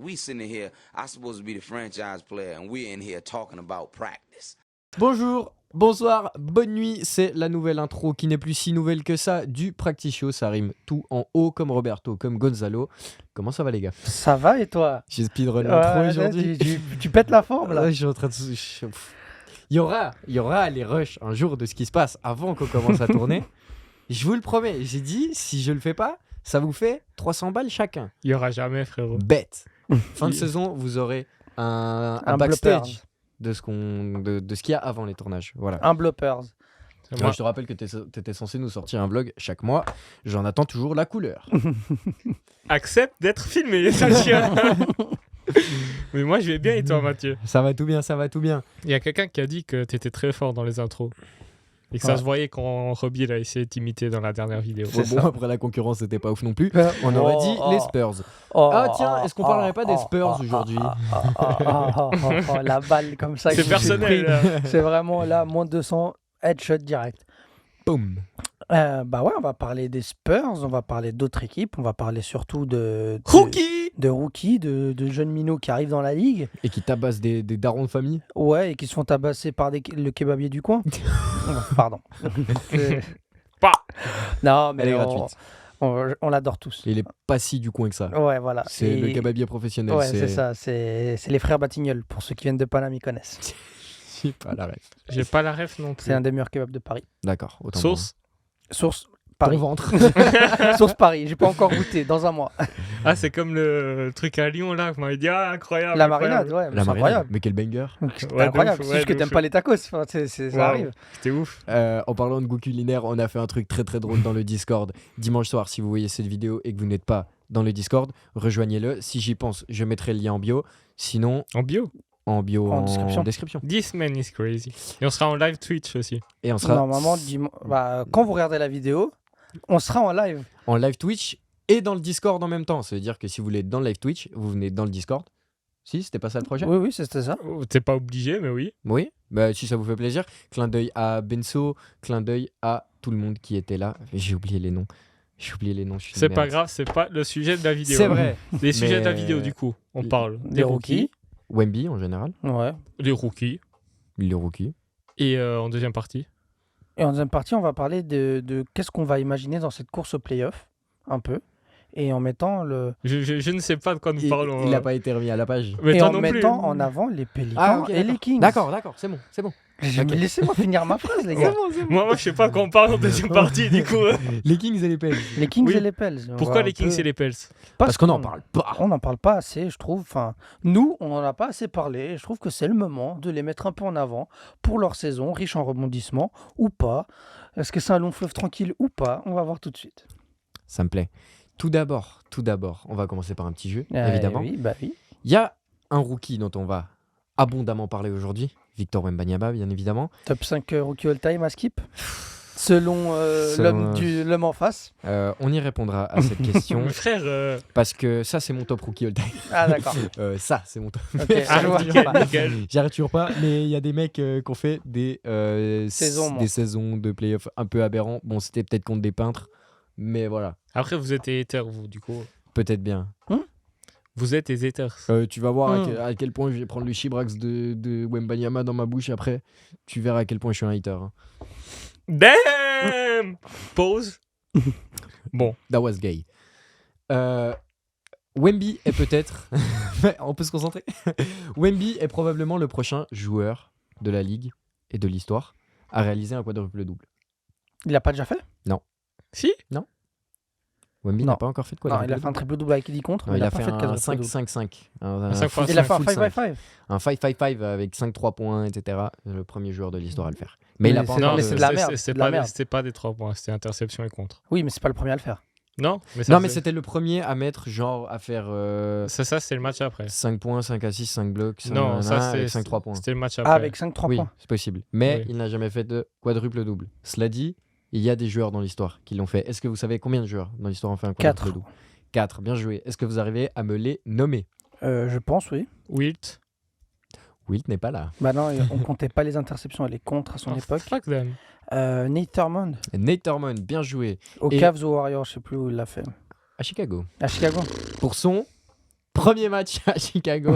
We sitting here, I'm supposed to be the franchise player, and we're in here talking about practice. Bonjour, bonsoir, bonne nuit, c'est la nouvelle intro qui n'est plus si nouvelle que ça du Practice Show, ça rime tout en haut comme Roberto, comme Gonzalo. Comment ça va les gars? Ça va et toi? J'ai speedrun l'intro aujourd'hui. Tu pètes la forme là. Ouais, je suis en train de... Il y aura les rushs un jour de ce qui se passe avant qu'on commence à tourner. Je vous le promets, j'ai dit, si je le fais pas, ça vous fait 300 balles chacun. Il y aura jamais, frérot. Bête. Fin de saison, vous aurez un backstage de ce qu'il y a avant les tournages. Voilà. Un bloopers. Moi, je te rappelle que tu étais censé nous sortir un vlog chaque mois. J'en attends toujours la couleur. Accepte d'être filmé, ça chien. Mais moi, je vais bien et toi, Mathieu? Ça va tout bien, ça va tout bien. Il y a quelqu'un qui a dit que tu étais très fort dans les intros. Et que ça se voyait quand Robbie a essayé de t'imiter dans la dernière vidéo. Bon, après la concurrence, c'était pas ouf non plus. On aurait dit les Spurs. Tiens, est-ce qu'on parlerait pas des Spurs aujourd'hui? La balle comme ça. C'est personnel. C'est vraiment là, moins de 200, headshot direct. Boum. On va parler des Spurs, on va parler d'autres équipes, on va parler surtout de rookies, de jeunes minots qui arrivent dans la ligue. Et qui tabassent des darons de famille. Ouais, et qui se font tabasser par le kebabier du coin. Pardon. Non, mais elle est gratuite. On l'adore tous. Et il est pas si du coin que ça. Ouais, voilà. C'est le kebabier professionnel. Ouais, c'est ça. C'est les frères Batignolles. Pour ceux qui viennent de Paname, ils connaissent. J'ai pas la ref. J'ai pas la ref non plus. C'est un des meilleurs kebabs de Paris. D'accord. Source Paris. Ton ventre. Source Paris. J'ai pas encore goûté. Dans un mois. Ah, c'est comme le truc à Lyon là. Vous m'avez dit incroyable. La marinade, ouais. La marinade. Incroyable. Mais quel banger. C'est incroyable. C'est juste que t'aimes pas les tacos. Enfin, ça arrive. C'était ouf. En parlant de goût culinaire, on a fait un truc très très drôle dans le Discord. Dimanche soir, si vous voyez cette vidéo et que vous n'êtes pas dans le Discord, rejoignez-le. Si j'y pense, je mettrai le lien en bio. Sinon... En bio en description. This man is crazy. Et on sera en live Twitch aussi. Et on sera... Normalement, quand vous regardez la vidéo, on sera en live. En live Twitch et dans le Discord en même temps. Ça veut dire que si vous voulez être dans le live Twitch, vous venez dans le Discord. Si, c'était pas ça le projet? Oui, c'était ça. T'es pas obligé, mais oui. Oui, si ça vous fait plaisir. Clin d'œil à Benso, clin d'œil à tout le monde qui était là. J'ai oublié les noms. C'est pas grave, c'est pas le sujet de la vidéo. C'est vrai. Les sujets de la vidéo, du coup. On parle des rookies. Wemby en général. Ouais. Les rookies. Et en deuxième partie, on va parler de qu'est-ce qu'on va imaginer dans cette course au play-off, un peu. Et en mettant le... Je ne sais pas de quoi nous parlons. Il n'a pas été remis à la page. Mais et en non mettant plus. en avant les Pélicans et les Kings. D'accord, c'est bon. Laissez-moi finir ma phrase, les gars. C'est bon. Moi, je sais pas de quoi on parle en deuxième partie, du coup. Les Kings et les Pels. Les Kings Oui. et les Pels. Pourquoi les Kings et les Pels? Parce qu'on n'en parle pas. On n'en parle pas assez, je trouve. Enfin, nous, on n'en a pas assez parlé. Et je trouve que c'est le moment de les mettre un peu en avant pour leur saison, riche en rebondissements ou pas. Est-ce que c'est un long fleuve tranquille ou pas? On va voir tout de suite. Ça me plaît. Tout d'abord, on va commencer par un petit jeu, évidemment. Oui. Il y a un rookie dont on va abondamment parler aujourd'hui, Victor Wembanyama, bien évidemment. Top 5 rookie all-time à skip selon l'homme en face. On y répondra à cette question. Frère. Parce que ça, c'est mon top rookie all-time. Ah, d'accord. Ça, c'est mon top. Okay, J'arrête toujours pas, mais il y a des mecs qui ont fait des saisons de playoff un peu aberrants. Bon, c'était peut-être contre des peintres, mais voilà. Après, vous êtes haters, vous, du coup. Peut-être bien. Vous êtes des haters. Tu vas voir à quel point je vais prendre le chibrax de Wembanyama dans ma bouche après. Tu verras à quel point je suis un hater. Hein. Damn! Pause. Bon. That was gay. Wemby est peut-être... On peut se concentrer. Wemby est probablement le prochain joueur de la Ligue et de l'histoire à réaliser un quadruple-double. Il l'a pas déjà fait? Non. Si? Non. Wemby n'a pas encore fait de quadruple-double. Non, il a fait un triple-double avec 10 contre. Il a fait pas un 5-5-5. Il a fait un 5-5-5. Un 5-5-5 avec 5-3 points, etc. Le premier joueur de l'histoire à le faire. Mais il a pas Non, encore... mais c'est de la merde. C'était pas des 3 points, c'était interception et contre. Oui, mais c'est pas le premier à le faire. Non, mais c'était le premier à mettre, à faire... Ça, c'est le match après. 5 points, 5 assists, 5 blocs, non, ça, avec 5-3 points. C'était le match après. Ah, avec 5-3 oui, points. c'est possible. Mais il n'a jamais fait de quadruple-double. Cela dit, il y a des joueurs dans l'histoire qui l'ont fait. Est-ce que vous savez combien de joueurs dans l'histoire ont fait un quadruple-double? 4, bien joué. Est-ce que vous arrivez à me les nommer? Je pense, oui. Wilt n'est pas là. Bah non, on comptait pas les interceptions et les contres à son époque. Fuck them. Nate Thurmond. Nate Thurmond, bien joué. Au Cavs ou Warriors, je sais plus où il l'a fait. À Chicago. À Chicago. Pour son Premier match à Chicago.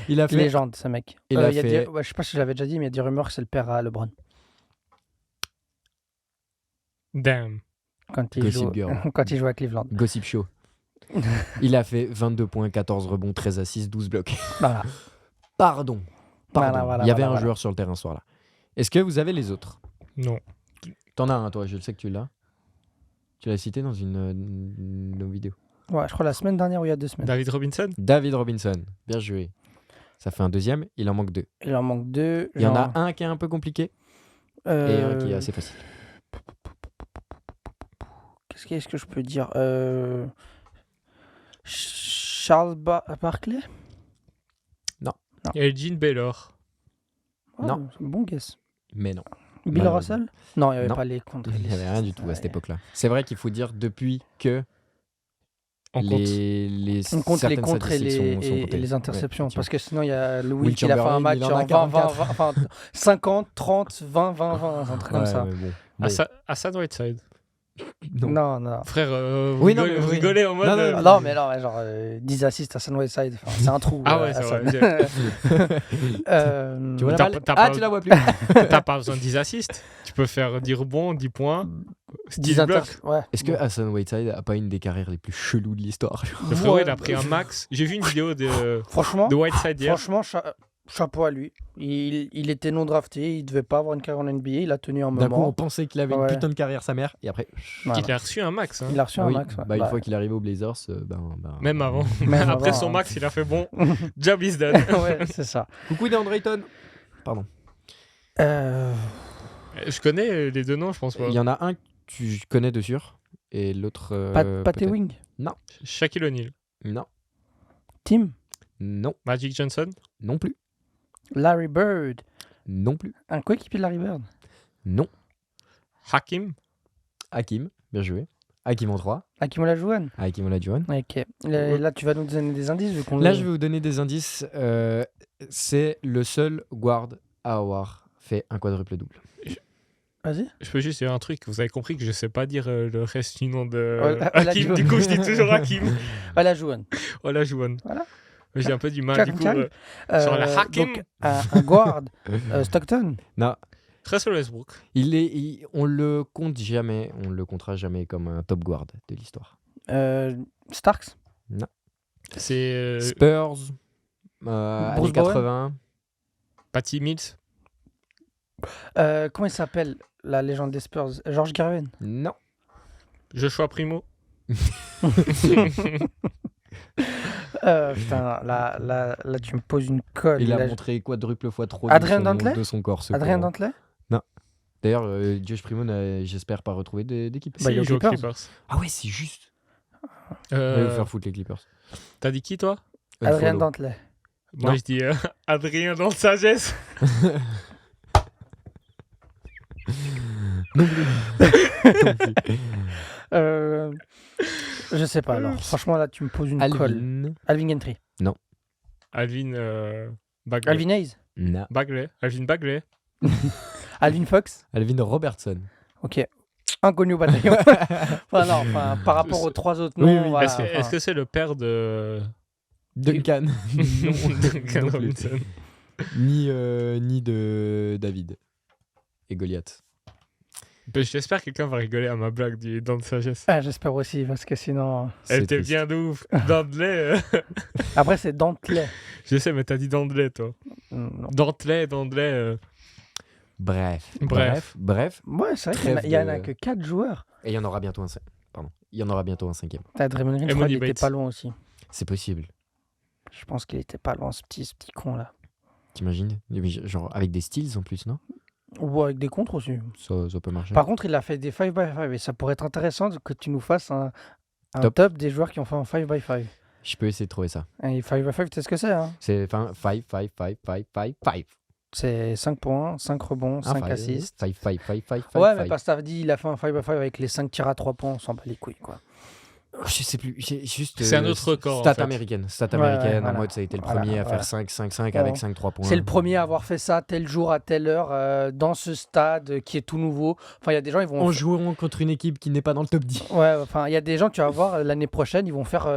Il a fait. Légende, ce mec. Il a y a fait- je sais pas si je l'avais déjà dit, mais il y a des rumeurs que c'est le père à LeBron. Damn. Quand il, Gossip joue... Girl. quand il joue à Cleveland. Gossip Show. Il a fait 22 points, 14 rebonds, 13 assists, 12 blocs. Voilà. Pardon. Voilà, Il y avait un voilà. joueur sur le terrain ce soir-là. Est-ce que vous avez les autres? Non. T'en as un, toi, je le sais que tu l'as. Tu l'as cité dans une de nos vidéos. Ouais, je crois la semaine dernière ou il y a 2 semaines. David Robinson. David Robinson, bien joué. Ça fait un deuxième, il en manque 2. Il en manque 2. Il y en a un qui est un peu compliqué et un qui est assez facile. Qu'est-ce que je peux dire Charles Barkley. Elgin Baylor. Non. C'est un bon guess. Mais non, Bill Malheureusement. Russell. Non, il n'y avait Non. pas les contre. il n'y avait rien du tout à cette époque-là. C'est vrai qu'il faut dire depuis que On compte. les On compte les certaines contres et statistiques les, sont et comptées. les interceptions. Ouais, parce que sinon, il y a Louis Will qui a fait un Chamberlain, match il en a en 20, 44. 20, 50, 30, 20, 20, 20, un truc comme Ouais, ça. mais bon. Hassan Whiteside. Non. Non. Frère, vous Oui, non, rigolez, mais vous oui. rigolez en mode. Non, non, Ah non, mais non, ouais, genre 10 assists à Sunway-Side, c'est un trou. Ah ouais, c'est Hassan. vrai. Tu vois la T'as balle pas- t'as Ah, pas- tu la vois plus. T'as pas besoin de 10 assists. Tu peux faire 10 rebonds, 10 points, 10 blocs. Ouais. Est-ce que Hassan Whiteside a pas une des carrières les plus cheloues de l'histoire? Le frérot, Ouais, il a pris un max. J'ai vu une vidéo Franchement, de Whiteside hier. chapeau à lui. Il était non drafté, il devait pas avoir une carrière en NBA, il a tenu un D'un coup, on moment. pensait qu'il avait une Ouais. putain de carrière, sa mère, et après. Voilà. Il a reçu un max. Hein. Il a reçu Ah un oui, max. Ouais. bah, une Bah, fois qu'il est arrivé aux Blazers, Même avant. Même Après avant, son hein. max, il a fait bon. Job is done. ouais, c'est ça. Coucou DeAndre Ayton. Pardon. Je connais les deux noms, je pense pas. Il y en a un que tu connais de sûr, et l'autre. Pat peut-être. Wing. Shaquille O'Neal. Non. Tim. Non. Magic Johnson. Non plus. Larry Bird. Non plus. Un coéquipier de Larry Bird. Non. Hakim. Hakim. Bien joué. Hakim en 3. Hakim Olajuwon. Hakim Olajuwon. Ok. Là, tu vas nous donner des indices vu qu'on Là, le- je vais vous donner des indices. C'est le seul guard à avoir fait un quadruple-double. Vas-y. Je peux juste dire un truc. Vous avez compris que je sais pas dire le reste du nom de Olajuwon. Hakim. Du coup, je dis toujours Hakim. Olajuwon. Olajuwon. Voilà. J'ai un peu du mal. Calme, Du coup, calme. sur la Hakim. Donc, un guard. Stockton. Non, Russell Westbrook. on le compte jamais, on le comptera jamais comme un top guard de l'histoire. Starks. C'est Spurs, Bruce années Bowen 80. Patty Mills. Comment il s'appelle la légende des Spurs? George Gervin. Non. Joshua Primo. Putain, là, tu me poses une colle. Il a Là, montré quadruple fois trop Adrien de son, Dantley de son corps. ce Adrien pauvre. Dantley. D'ailleurs, Josh Primo n'a, j'espère, pas retrouvé d'équipe. Bah, il est aux il joue aux Clippers. Clippers. Ah ouais, c'est juste. Euh, Il va faire foutre les Clippers. T'as dit qui, toi? Adrien Unfollow. Dantley. Moi, Non. je dis Adrien dans le sagesse. Non plus. Non plus. Je sais pas alors. Franchement, là, tu me poses une colle. Alvin. Alvin Gentry. Alvin Bagley. Alvin Hayes. Non. Alvin Bagley. Alvin Fox. Alvin Robertson. Ok. Inconnu au bataillon. Enfin, non, enfin, par rapport aux 3 autres Oui, noms. oui. voilà, Est-ce enfin. que c'est le père de Duncan. Duncan non plus. Robinson? Ni de David et Goliath. Ben, j'espère que quelqu'un va rigoler à ma blague du dent de sagesse. Ah, j'espère aussi, parce que sinon. C'est Elle était triste. bien de ouf. Dantley. Après, c'est Dantley. Je sais, mais t'as dit Dantley, toi. Non. Dantley. Bref. Bref. Ouais, c'est vrai Trêve qu'il y en a de- que 4 joueurs. Et il y en aura bientôt un Il y en aura bientôt un 5e. T'as Draymond Green, Et je crois Money qu'il était Bates. pas loin aussi. C'est possible. Je pense qu'il était pas loin, ce petit con là. T'imagines? Genre avec des styles en plus, non? Ou avec des contres aussi. Ça peut marcher. Par contre, il a fait des 5x5 et ça pourrait être intéressant que tu nous fasses un Top. top des joueurs qui ont fait un 5x5. Je peux essayer de trouver ça. Et 5x5, tu sais ce que c'est, hein? C'est 5, 5. C'est 5 points, 5 rebonds, 5 assists. 5. Ouais, mais parce que t'avais dit il a fait un 5x5 avec les 5 tirs à 3 points, on s'en bat les couilles, quoi. Je sais plus, j'ai juste. C'est un autre record, en Stat fait. américaine. Stat Ouais, américaine, en voilà. mode ça a été le Voilà, premier à voilà. faire 5-5-5 Bon. avec 5-3 points. C'est le premier à avoir fait ça tel jour à telle heure dans ce stade qui est tout nouveau. Enfin, il y a des gens, ils vont. En jouant contre une équipe qui n'est pas dans le top 10. Ouais, enfin, il y a des gens, tu vas voir, l'année prochaine, ils vont faire.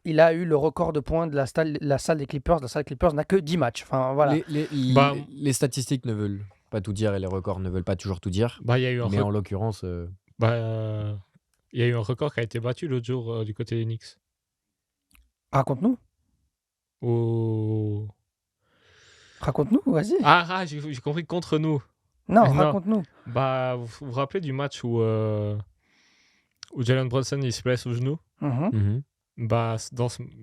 Il a eu le record de points de la salle des Clippers. La salle des Clippers n'a que 10 matchs. Enfin, voilà. Bah- Les statistiques ne veulent pas tout dire et les records ne veulent pas toujours tout dire. Bah, il y a eu un Mais en l'occurrence, il y a eu un record qui a été battu l'autre jour du côté des Knicks. Raconte-nous. Au... Raconte-nous, vas-y. J'ai compris contre nous. Non, non. raconte-nous. Bah, vous vous rappelez du match où Jalen Brunson il se blesse au genou? Mhm. Bah,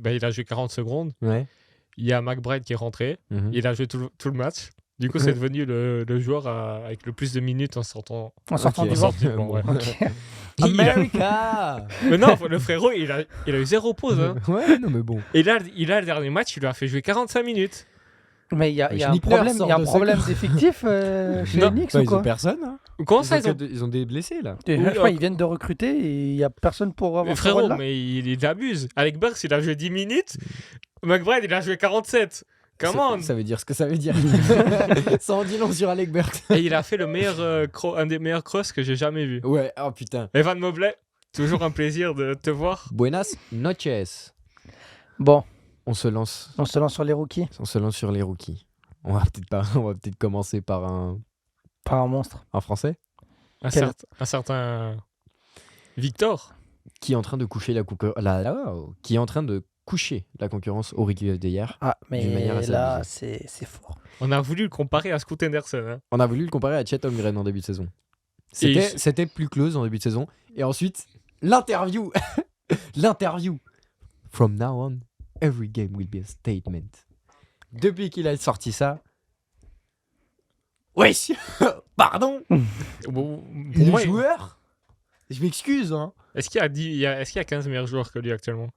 il a joué 40 secondes. ouais. Il y a McBride qui est rentré. Mhm. Il a joué tout le match. Du coup, c'est devenu le joueur avec le plus de minutes en sortant. En sortant Ok. du En banc. sortant du banc, ouais. Ok. America Mais non, le frérot, il a eu 0 pause. Hein. Ouais, non mais bon. Et là, le dernier match, il lui a fait jouer 45 minutes. Mais il y a un Schnittler problème, sort il y a un de sa problème course. d'effectif chez Non. les Knicks Bah, ou ils ont quoi personne. Hein. Comment ça, ils ont. Ils ont des blessés là. Je Oui, sais pas, ils viennent de recruter et il y a personne pour avoir Mais ce frérot, rôle-là. mais il abuse. Alec Burks, il a joué 10 minutes. McBride, il a joué 47. Come on. Ça veut dire ce que ça veut dire. Ça en dit long sur Alec Burks. Et il a fait le meilleur un des meilleurs cross que j'ai jamais vu. Ouais, oh putain. Evan Mobley, toujours un plaisir de te voir. Buenas noches. Bon, On se lance sur les rookies. sur les rookies. On va peut-être commencer par un Par un monstre. Français Un certain Victor. qui est en train de coucher qui est en train de coucher la concurrence au rookie d'hier. Ah, D'une manière mais assez là, abusée. c'est fort. On a voulu le comparer à Scoot Henderson. Hein. On a voulu le comparer à Chet Holmgren en début de saison. Et C'était plus close en début de saison. Et ensuite, l'interview. L'interview. From now on, every game will be a statement. Depuis qu'il a sorti ça. Wesh. Pardon. Bon, pour Le moi, joueur. Je m'excuse, hein. est-ce qu'il y a 15 meilleurs joueurs que lui actuellement?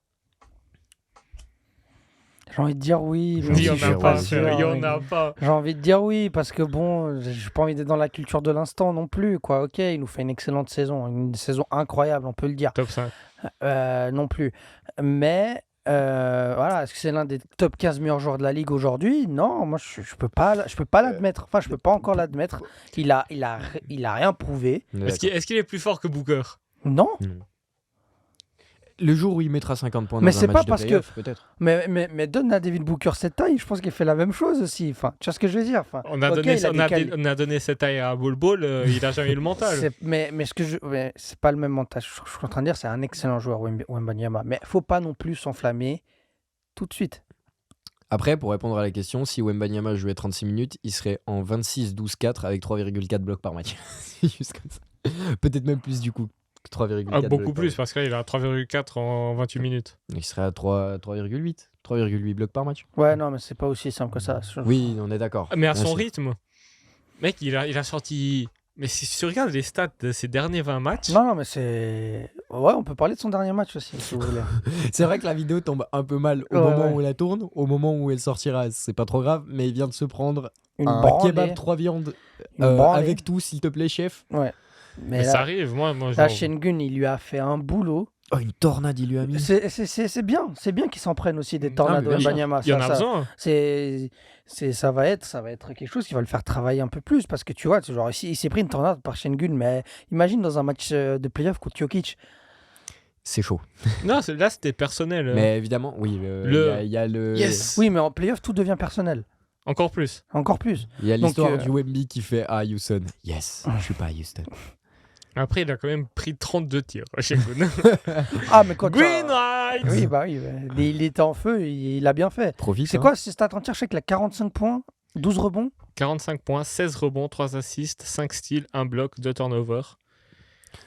J'ai envie de dire oui. mais Il n'y aussi, en je a suis pas, sûr, frère, il n'y en oui. a pas. J'ai envie de dire oui, parce que bon, j'ai pas envie d'être dans la culture de l'instant non plus, quoi. Ok, il nous fait une excellente saison, une saison incroyable, on peut le dire. Top 5. Non plus. Mais voilà, est-ce que c'est l'un des top 15 meilleurs joueurs de la ligue aujourd'hui? Non, moi je peux pas l'admettre. Enfin, je peux pas encore l'admettre. Il a rien prouvé. Est-ce qu'il est plus fort que Booker? Non, Le jour où il mettra 50 points Mais dans un c'est match pas de parce que- playoff, peut-être. mais donne à David Booker cette taille, je pense qu'il fait la même chose aussi. Enfin, tu vois ce que je veux dire? Enfin, On a, ok, donné, il a on, des a, quali- on a donné cette taille à Bol Bol, il a jamais eu le mental. mais c'est pas le même mental. Je suis en train de dire, c'est un excellent joueur, Wembanyama. Mais faut pas non plus s'enflammer tout de suite. Après, pour répondre à la question, si Wembanyama jouait 36 minutes, il serait en 26-12-4 avec 3,4 blocs par match. C'est juste comme ça. Peut-être même plus du coup. 3,4 Ah, beaucoup blocs par plus, match. parce que là, il a 3,4 en 28 minutes. Il serait à 3,8. 3,8 blocs par match. Ouais, non, mais c'est pas aussi simple que ça. Oui, on est d'accord. Mais à Bien son sûr. rythme, mec, il a sorti. Mais si tu regardes les stats de ses derniers 20 matchs, Non, mais c'est. Ouais, on peut parler de son dernier match aussi, si vous voulez. C'est vrai que la vidéo tombe un peu mal au Ouais, moment ouais. où elle la tourne. Au moment où elle sortira, c'est pas trop grave. Mais il vient de se prendre Une un branlée. kebab 3 viandes Une branlée. avec tout, s'il te plaît, chef. Ouais. mais Mais ça là, arrive. Moi là, Şengün, il lui a fait un boulot. Oh, une tornade, il lui a mis. C'est bien. C'est bien qu'ils s'en prennent aussi des tornades mais bien sûr. Wembanyama. il y en Ça- a ça- besoin. ça va être quelque chose qui va le faire travailler un peu plus parce que tu vois, c'est genre il s'est pris une tornade par Şengün, mais imagine dans un match de playoff contre Jokic. C'est chaud. Non, là, c'était personnel. Mais évidemment, oui. Il y a le. Yes. Oui, mais en playoff tout devient personnel, Encore plus. encore plus. Il y a Donc, l'histoire du Wemby qui fait à Houston. Yes, je suis pas à Houston. Après, il a quand même pris 32 tirs chez Gun. Ah, mais quand Green Light. oui, bah oui, mais il était en feu, il a bien fait. Profite. C'est hein. quoi ces stats entières? Je sais qu'il a 45 points, 12 rebonds. 45 points, 16 rebonds, 3 assists, 5 steals, 1 bloc, 2 turnovers.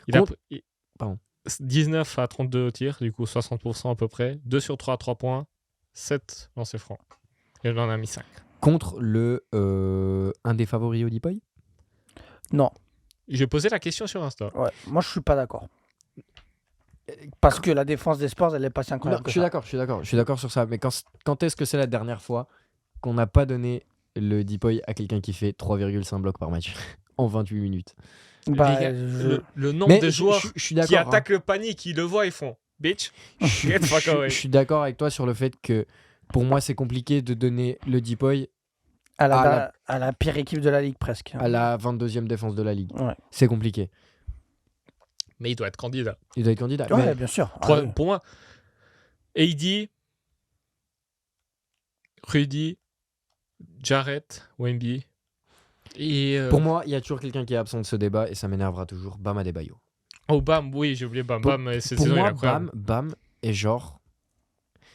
Il a Contre- pris- Pardon. 19 à 32 au tir, du coup 60% à peu près. 2 sur 3 à 3 points, 7 lancers francs. Et il en a mis 5. Contre un des favoris au Dipoy. Non, J'ai posé la question sur Insta. ouais, moi je suis pas d'accord. Parce que la défense des Spurs, elle est pas si incroyable. Non, que je suis ça. d'accord, je suis d'accord sur ça. Mais quand est-ce que c'est la dernière fois qu'on n'a pas donné le Dipoy à quelqu'un qui fait 3,5 blocs par match en 28 minutes? Bah, Les gars, le nombre Mais de joueurs je suis qui d'accord. attaquent le panier, qui le voient, ils font bitch. Je Get the fuck away. suis d'accord avec toi sur le fait que pour moi, c'est compliqué de donner le Deepoy À la pire équipe de la ligue, presque. à la 22e défense de la ligue. Ouais, C'est compliqué. Mais il doit être candidat. Il doit être candidat. ouais Mais bien sûr. Pour moi, AD, Rudy, Jarrett, Wemby. Et pour moi, il y a toujours quelqu'un qui est absent de ce débat et ça m'énervera toujours. Bam Adebayo. oh, Bam, oui, j'ai oublié Bam. Pour- Bam, cette Pour saison, il est moi, incroyable. Bam est genre.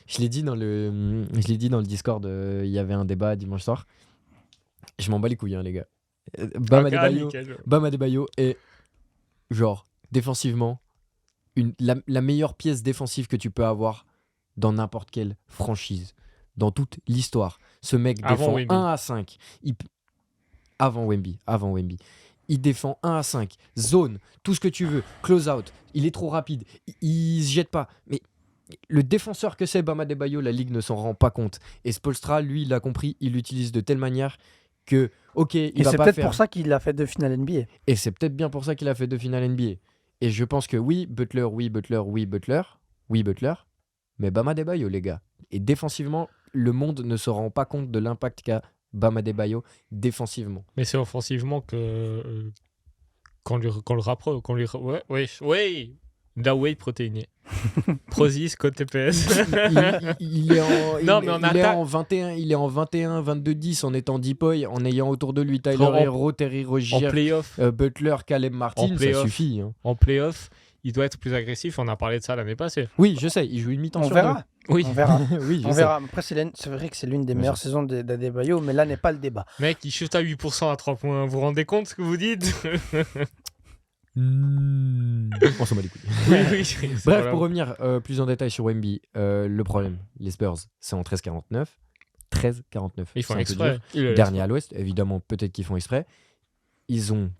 Je l'ai dit dans le Discord, il y avait un débat dimanche soir. Je m'en bats les couilles, hein, les gars. Bam Ok, Adebayo. nickel. Bam Adebayo est genre défensivement la meilleure pièce défensive que tu peux avoir dans n'importe quelle franchise, dans toute l'histoire. Ce mec Avant défend Wemby. 1 à 5. Avant Wemby. Il défend 1 à 5. Zone, tout ce que tu veux. Close out. Il est trop rapide. Il se jette pas. Mais le défenseur que c'est Bam Adebayo, la ligue ne s'en rend pas compte. Et Spoelstra, lui, il l'a compris. Il l'utilise de telle manière que, ok, il Et va c'est pas peut-être faire... pour ça qu'il a fait 2 finales NBA. Et c'est peut-être bien pour ça qu'il a fait 2 finales NBA. Et je pense que oui, Butler. Mais Bam Adebayo, les gars. Et défensivement, le monde ne se rend pas compte de l'impact qu'a Bam Adebayo défensivement. Mais c'est offensivement que qu'on le rapproche, ouais, la whey protéinée. Prozis code TPS. Il est en, Non, mais on il est attaque. en 21, il est en 21, 22-10 en étant Deepoy, en ayant autour de lui Tyler En- Hero, Terry En Rozier, playoff, Butler, Caleb Martin, ça playoff. suffit. Hein. en playoff, il doit être plus agressif. On a parlé de ça l'année passée. Oui, je sais, il joue une mi-temps On sur verra. Oui, On verra. deux. Oui, je On sais. verra. Après, c'est vrai que c'est l'une des Ouais, meilleures je- saisons d'Adebayo, mais là n'est pas le débat. mec, il chute à 8% à 3 points. Vous vous rendez compte ce que vous dites? On s'en bat les couilles. Oui, c'est Bref, voilà. pour revenir plus en détail sur Wemby, le problème, les Spurs, c'est en 13-49. 13-49. Ils font c'est un peu exprès. dur. Dernier à l'ouest, évidemment, peut-être qu'ils font exprès. Ils ont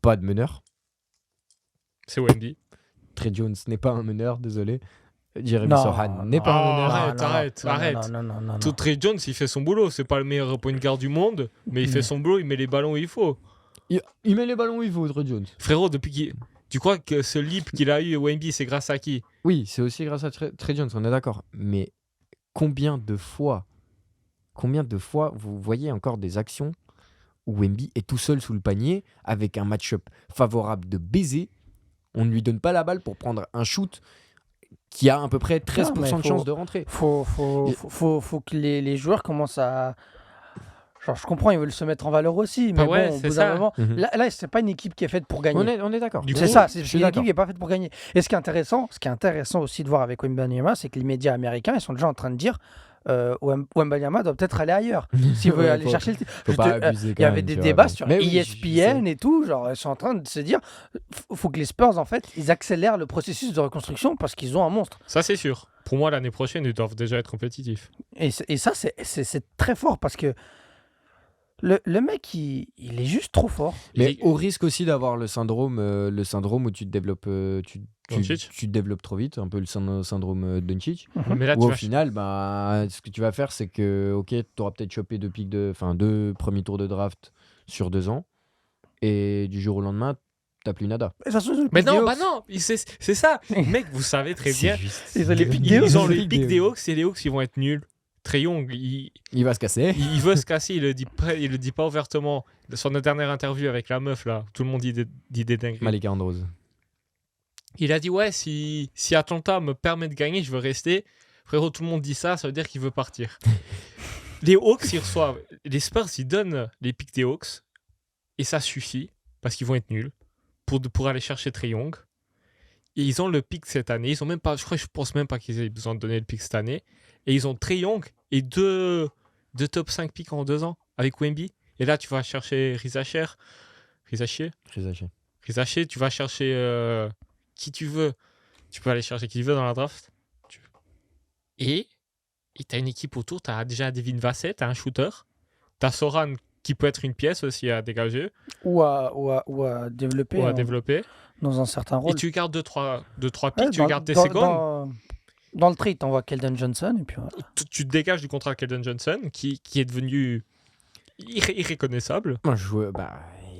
pas de meneur. C'est Wemby. Trey Jones n'est pas un meneur, désolé. Jeremy Non, Sohan n'est non. pas un Ah, meneur. arrête, arrête. Non. Tout Trey Jones, il fait son boulot. C'est pas le meilleur point de garde du monde, mais il fait son boulot, il met les ballons où il faut. Il met les ballons où il faut, Trey Jones. Frérot, depuis qu'il. Tu crois que ce leap qu'il a eu, Wemby, c'est grâce à qui? Oui, c'est aussi grâce à Trey Jones, on est d'accord. Mais combien de fois vous voyez encore des actions où Wemby est tout seul sous le panier avec un match-up favorable de baiser? On ne lui donne pas la balle pour prendre un shoot qui a à peu près 13% mais de chance de rentrer. Faut que les joueurs commencent à. Genre, je comprends, ils veulent se mettre en valeur aussi, mais Ah ouais, bon, au c'est bout ça. d'un moment, Mhm. là, c'est pas une équipe qui est faite pour gagner. On est d'accord. Du C'est coup, ça, je c'est suis une équipe d'accord. qui n'est pas faite pour gagner. Et ce qui est intéressant aussi de voir avec Wembanyama, c'est que les médias américains, ils sont déjà en train de dire Wembanyama doit peut-être aller ailleurs s'il veut Ouais, aller faut- chercher le titre. Faut pas abuser Il quand y avait même, des tu vois, débats bon. sur Mais oui, je ESPN sais. et tout, genre ils sont en train de se dire faut que les Spurs en fait ils accélèrent le processus de reconstruction parce qu'ils ont un monstre. Ça, c'est sûr. Pour moi, l'année prochaine, ils doivent déjà être compétitifs. Et ça c'est très fort parce que le mec il est juste trop fort. Mais Et- au risque aussi d'avoir le syndrome où tu te développes, Doncic. tu te développes trop vite, un peu le syndrome Doncic. Mais là, Où tu au vas. final, bah, ce que tu vas faire, c'est que, ok, tu auras peut-être chopé deux premiers tours de draft sur 2 ans, et du jour au lendemain, t'as plus nada. Et ça se joue le Mais pic des non, Hawks. bah non, c'est ça. Mec, vous savez très bien. Ils ont les pics des Hawks. Ils ont le pic des Hawks et les Hawks, ils vont être nuls. Trey Young, Il va se casser. il veut se casser, il le dit pas ouvertement. Sur notre dernière interview avec la meuf, là, tout le monde dit des dingueries. Malika Andrews. Il a dit, ouais, si Atlanta me permet de gagner, je veux rester. Frérot, tout le monde dit ça, ça veut dire qu'il veut partir. Les Hawks, ils reçoivent. Les Spurs, ils donnent les pics des Hawks. Et ça suffit, parce qu'ils vont être nuls, pour aller chercher Trey Young. Et ils ont le pic cette année. Ils ont même pas, je pense même pas qu'ils aient besoin de donner le pic cette année. Et ils ont Trey Young et deux top 5 pics en 2 ans avec Wemby. Et là, tu vas chercher Rizacher. Rizacher, tu vas chercher qui tu veux. Tu peux aller chercher qui tu veux dans la draft. Et tu as une équipe autour. Tu as déjà Devin Vassell, tu as un shooter. Tu as Soran qui peut être une pièce aussi à dégager ou à développer ou à développer. dans un certain rôle. Et tu gardes 2-3 pics, Ouais, tu gardes tes secondes. Dans le trade, t'envoies Keldon Johnson et puis voilà. Tu te dégages du contrat de Keldon Johnson qui est devenu irreconnaissable. Moi,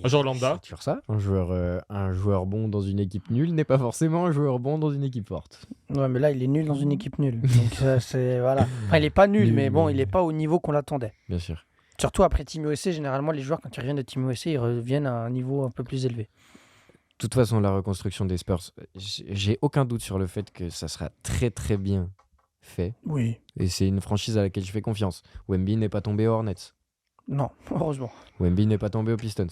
Un joueur lambda. C'est toujours ça. Un joueur bon dans une équipe nulle n'est pas forcément un joueur bon dans une équipe forte. Ouais, mais là, il est nul dans une équipe nulle. Donc, c'est. Voilà. Enfin, il est pas nul, Nul, mais bon, mais- il est pas au niveau qu'on l'attendait. Bien sûr. Surtout après Team USA, généralement, les joueurs, quand ils reviennent de Team USA, ils reviennent à un niveau un peu plus élevé. De toute façon, la reconstruction des Spurs, j'ai aucun doute sur le fait que ça sera très très bien fait. Oui. Et c'est une franchise à laquelle je fais confiance. Wemby n'est pas tombé aux Hornets. Non, heureusement. Wemby n'est pas tombé aux Pistons.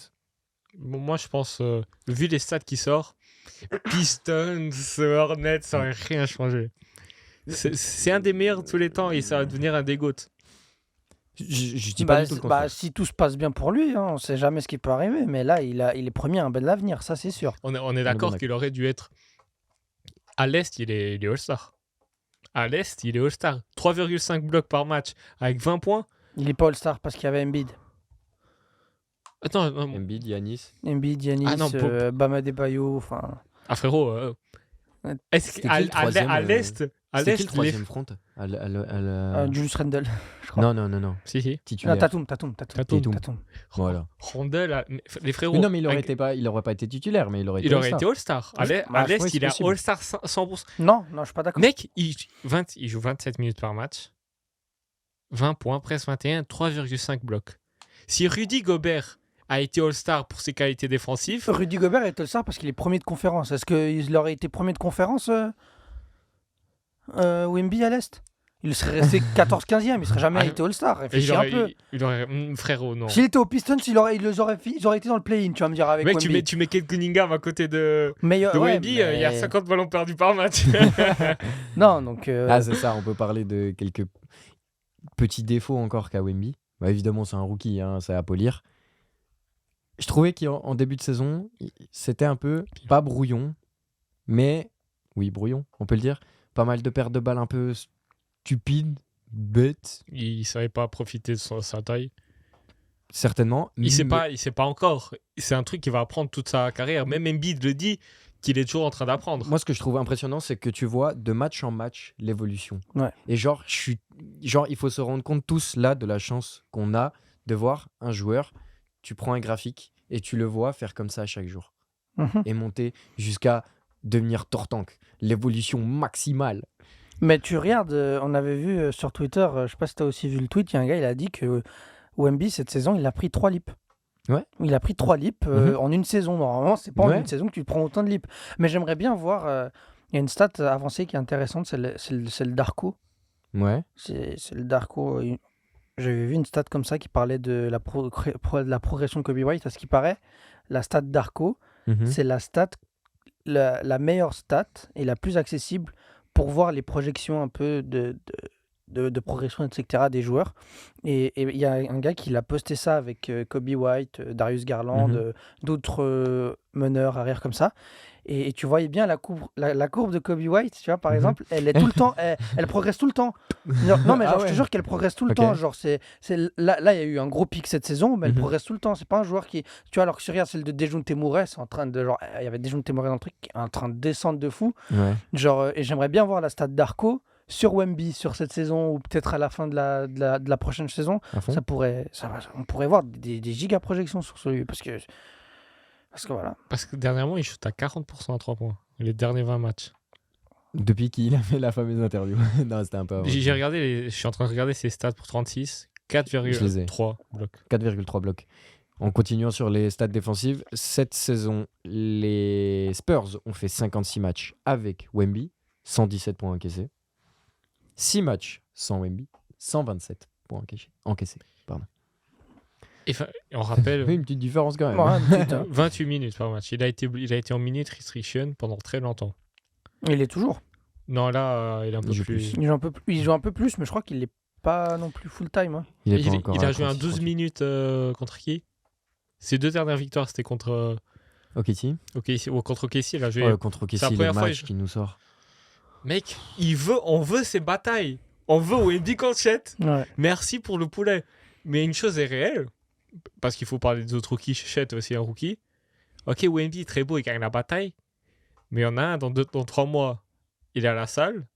Bon, moi, je pense, vu les stats qui sortent, Pistons, Hornets, ça n'aurait rien changé. C'est un des meilleurs de tous les temps et ça va devenir un des GOAT. Je dis pas du tout le contraire. Si tout se passe bien pour lui, on sait jamais ce qui peut arriver. Mais là, il est promis un bel avenir, ça c'est sûr. On est bon d'accord d'accord. qu'il aurait dû être. À l'Est, il est All-Star. À l'Est, il est All-Star. 3,5 blocs par match avec 20 points. Il est pas All-Star parce qu'il y avait Embiid. Attends, Embiid, Giannis. Embiid, Giannis, Ah non, Bam Adebayo, enfin. ah frérot, est-ce C'était qu'à qui le troisième, à l'Est, C'était qui le les- troisième front Julius Randle. Non. Si, si. Titulaire. Tatum. Tatum. Voilà. Randle, les frérots. Mais non, mais il avec- aurait pas été titulaire, mais il aurait été il aurait All-Star. été All-Star. À l'Est, Bah, ouais, il c'est est possible. All-Star 100%. Non, je suis pas d'accord. Mec, il joue 27 minutes par match. 20 points, presque 21, 3,5 blocs. Si Rudy Gobert a été All-Star pour ses qualités défensives, Rudy Gobert est All-Star parce qu'il est premier de conférence. Est-ce qu'il aurait été premier de conférence, Wemby à l'Est? Il serait resté 14-15e, il serait jamais Ah, été All-Star. Réfléchis un peu. il aurait frérot, non. S'il était aux Pistons, ils auraient été dans le play-in, tu vas me dire, avec Mec, Wemby. tu mets Kate Cunningham à côté de Meilleur, ouais, Wemby, il y a mais- 50 ballons perdus par match. Non, donc. Ah, c'est ça, on peut parler de quelques petits défauts encore qu'a Wemby. Bah, évidemment, c'est un rookie, hein, c'est à polir. Je trouvais qu'en début de saison, c'était un peu, pas brouillon, mais, oui, brouillon, on peut le dire. Pas mal de pertes de balles un peu stupides, bêtes, Il savait pas profiter de sa taille. certainement. Il sait pas encore. C'est un truc qu'il va apprendre toute sa carrière. Même Embiid le dit qu'il est toujours en train d'apprendre. Moi, ce que je trouve impressionnant, c'est que tu vois de match en match l'évolution. Ouais. Et genre, il faut se rendre compte tous là de la chance qu'on a de voir un joueur. Tu prends un graphique et tu le vois faire comme ça chaque jour Mhm. et monter jusqu'à devenir Tortank, l'évolution maximale. Mais tu regardes, on avait vu sur Twitter, je sais pas si tu as aussi vu le tweet, il y a un gars, il a dit que Wemby, cette saison, il a pris 3 lips. Ouais. Il a pris 3 lips en une saison. Normalement, c'est pas en Ouais. une saison que tu prends autant de lips. Mais j'aimerais bien voir. Il y a une stat avancée qui est intéressante, c'est le Darko. Ouais. C'est le Darko. J'avais vu une stat comme ça qui parlait de la progression de Kobe White. À ce qui paraît, la stat Darko, Mhm. c'est la stat, la meilleure stat et la plus accessible pour voir les projections un peu de progression, etc. des joueurs. Et il y a un gars qui l'a posté ça avec Kobe White, Darius Garland, Mhm. d'autres meneurs arrière comme ça. Et tu voyais bien la courbe de Kobe White, tu vois, par Mhm. exemple, elle est tout le temps, elle progresse tout le temps. Non, mais Ah genre, je ouais. te jure qu'elle progresse tout le Ok. temps. Genre, là, il y a eu un gros pic cette saison, mais elle Mhm. progresse tout le temps. C'est pas un joueur qui, tu vois, alors que si tu regardes celle de Dejounte Murray, c'est en train de, genre, il y avait Dejounte Murray dans le truc, qui est en train de descendre de fou. Ouais. Genre, et j'aimerais bien voir la stat d'Arco sur Wemby sur cette saison ou peut-être à la fin de la prochaine saison. À fond. On pourrait voir des giga projections sur celui parce que voilà. Parce que dernièrement, il shoot à 40% à 3 points. Les derniers 20 matchs. Depuis qu'il a fait la fameuse interview. Non, c'était un peu avant. J'ai regardé, je suis en train de regarder ses stats pour 36. Je les ai. 4,3 blocs. 4,3 blocs. En continuant sur les stats défensives, cette saison, les Spurs ont fait 56 matchs avec Wemby, 117 points encaissés. 6 matchs sans Wemby, 127 points encaissés. Et on rappelle Oui, une petite différence quand même. Ouais, putain. 28 minutes par match. Il a été en minute restriction pendant très longtemps. Il est toujours. Non, là, il est un peu Il joue plus. Il joue un peu plus, mais je crois qu'il est pas non plus full time. Hein. Il, est Il, pas encore il a à joué un 36, 12 minutes contre qui? Ses deux dernières victoires, c'était contre OKC. contre OKC. Il a joué. Ouais, contre c'est la OKC, le première fois, match qui nous sort. Mec, on veut ces batailles. On veut Wemby Conchette. Ouais. Merci pour le poulet. Mais une chose est réelle, parce qu'il faut parler des autres rookies. Chet aussi un rookie. Ok, Wemby très beau, il gagne la bataille. Mais il y en a un dans 3 mois, il est à la salle,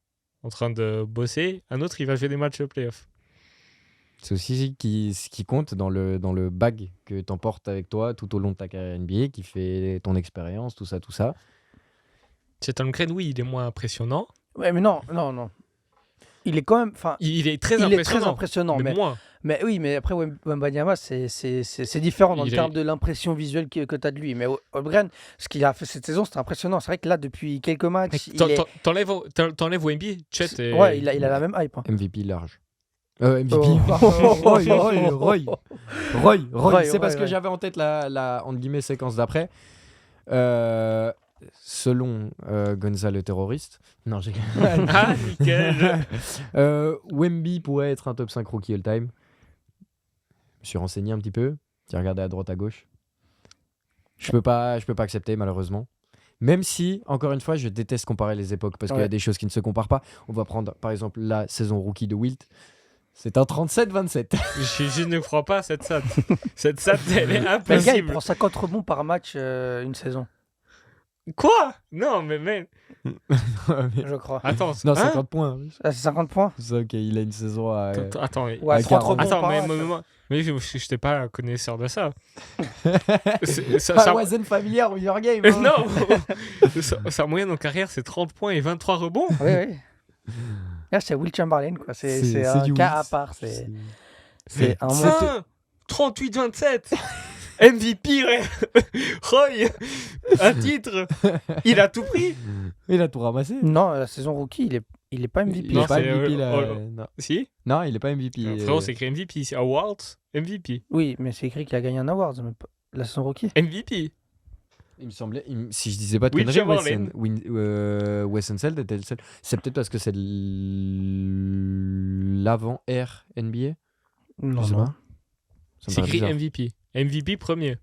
en train de bosser. Un autre, il va jouer des matchs de playoff. C'est aussi ce qui compte dans le bag que tu emportes avec toi tout au long de ta carrière NBA, qui fait ton expérience, tout ça, tout ça. C'est un Green, oui, il est moins impressionnant. Ouais, mais non. Il est quand même. Enfin, Il est très il est impressionnant. très impressionnant. Mais moins. Mais oui, mais après, Wembanyama, c'est différent dans le Il est- terme de l'impression visuelle que tu as de lui. Mais Holmgren, ce qu'il a fait cette saison, c'était impressionnant. C'est vrai que là, depuis quelques matchs, il est... T'enlèves Wemby, Chet et... Ouais, il a la même hype. Hein. MVP large. MVP. Oh. Roy. C'est ouais, parce que ouais. j'avais en tête la entre guillemets, séquence d'après. Selon Gonza le terroriste. Non, j'ai. Ah, nickel. Wemby pourrait être un top 5 rookie all-time. Je me suis renseigné un petit peu. J'ai regardé à droite, à gauche. Je peux pas accepter, malheureusement. Même si, encore une fois, je déteste comparer les époques parce qu'il y a Ouais. des choses qui ne se comparent pas. On va prendre, par exemple, la saison rookie de Wilt. C'est un 37-27. Je ne crois pas à cette stat. Cette stat, elle est Mais le gars, il impossible. prend 50 rebonds par match une saison, Quoi? Non, mais... je crois. Attends, Non, hein? 50 points. Ah, c'est 50 points C'est ok, il a une saison à. Attends, mais... Ouais, à 30 40. rebonds Attends, par mais, match. mais je n'étais pas connaisseur de ça. Ça- I ça- wasn't familiar with your game. Non Sa moyenne en carrière, c'est 30 points et 23 rebonds. Oui, oui. Là, c'est Will Chamberlain, quoi. C'est un du cas Wilt. à part. C'est un monde. Tiens 38-27 MVP Roy un titre. Il a tout pris. Il a tout ramassé. Non, la saison rookie, il est pas MVP. Il Non, est pas c'est, MVP là. oh, Non. Si Non, il est pas MVP. Frérot, c'est écrit MVP. C'est Awards MVP. Oui, mais c'est écrit qu'il a gagné un award, mais pas- la saison rookie. MVP. Il me semblait, si je disais pas de Will conneries, Chamberlain. Wes Unseld était le seul. C'est peut-être parce que c'est l'avant-ère NBA. Non, Je sais non. pas. Ça me C'est paraît écrit bizarre. MVP. MVP premier.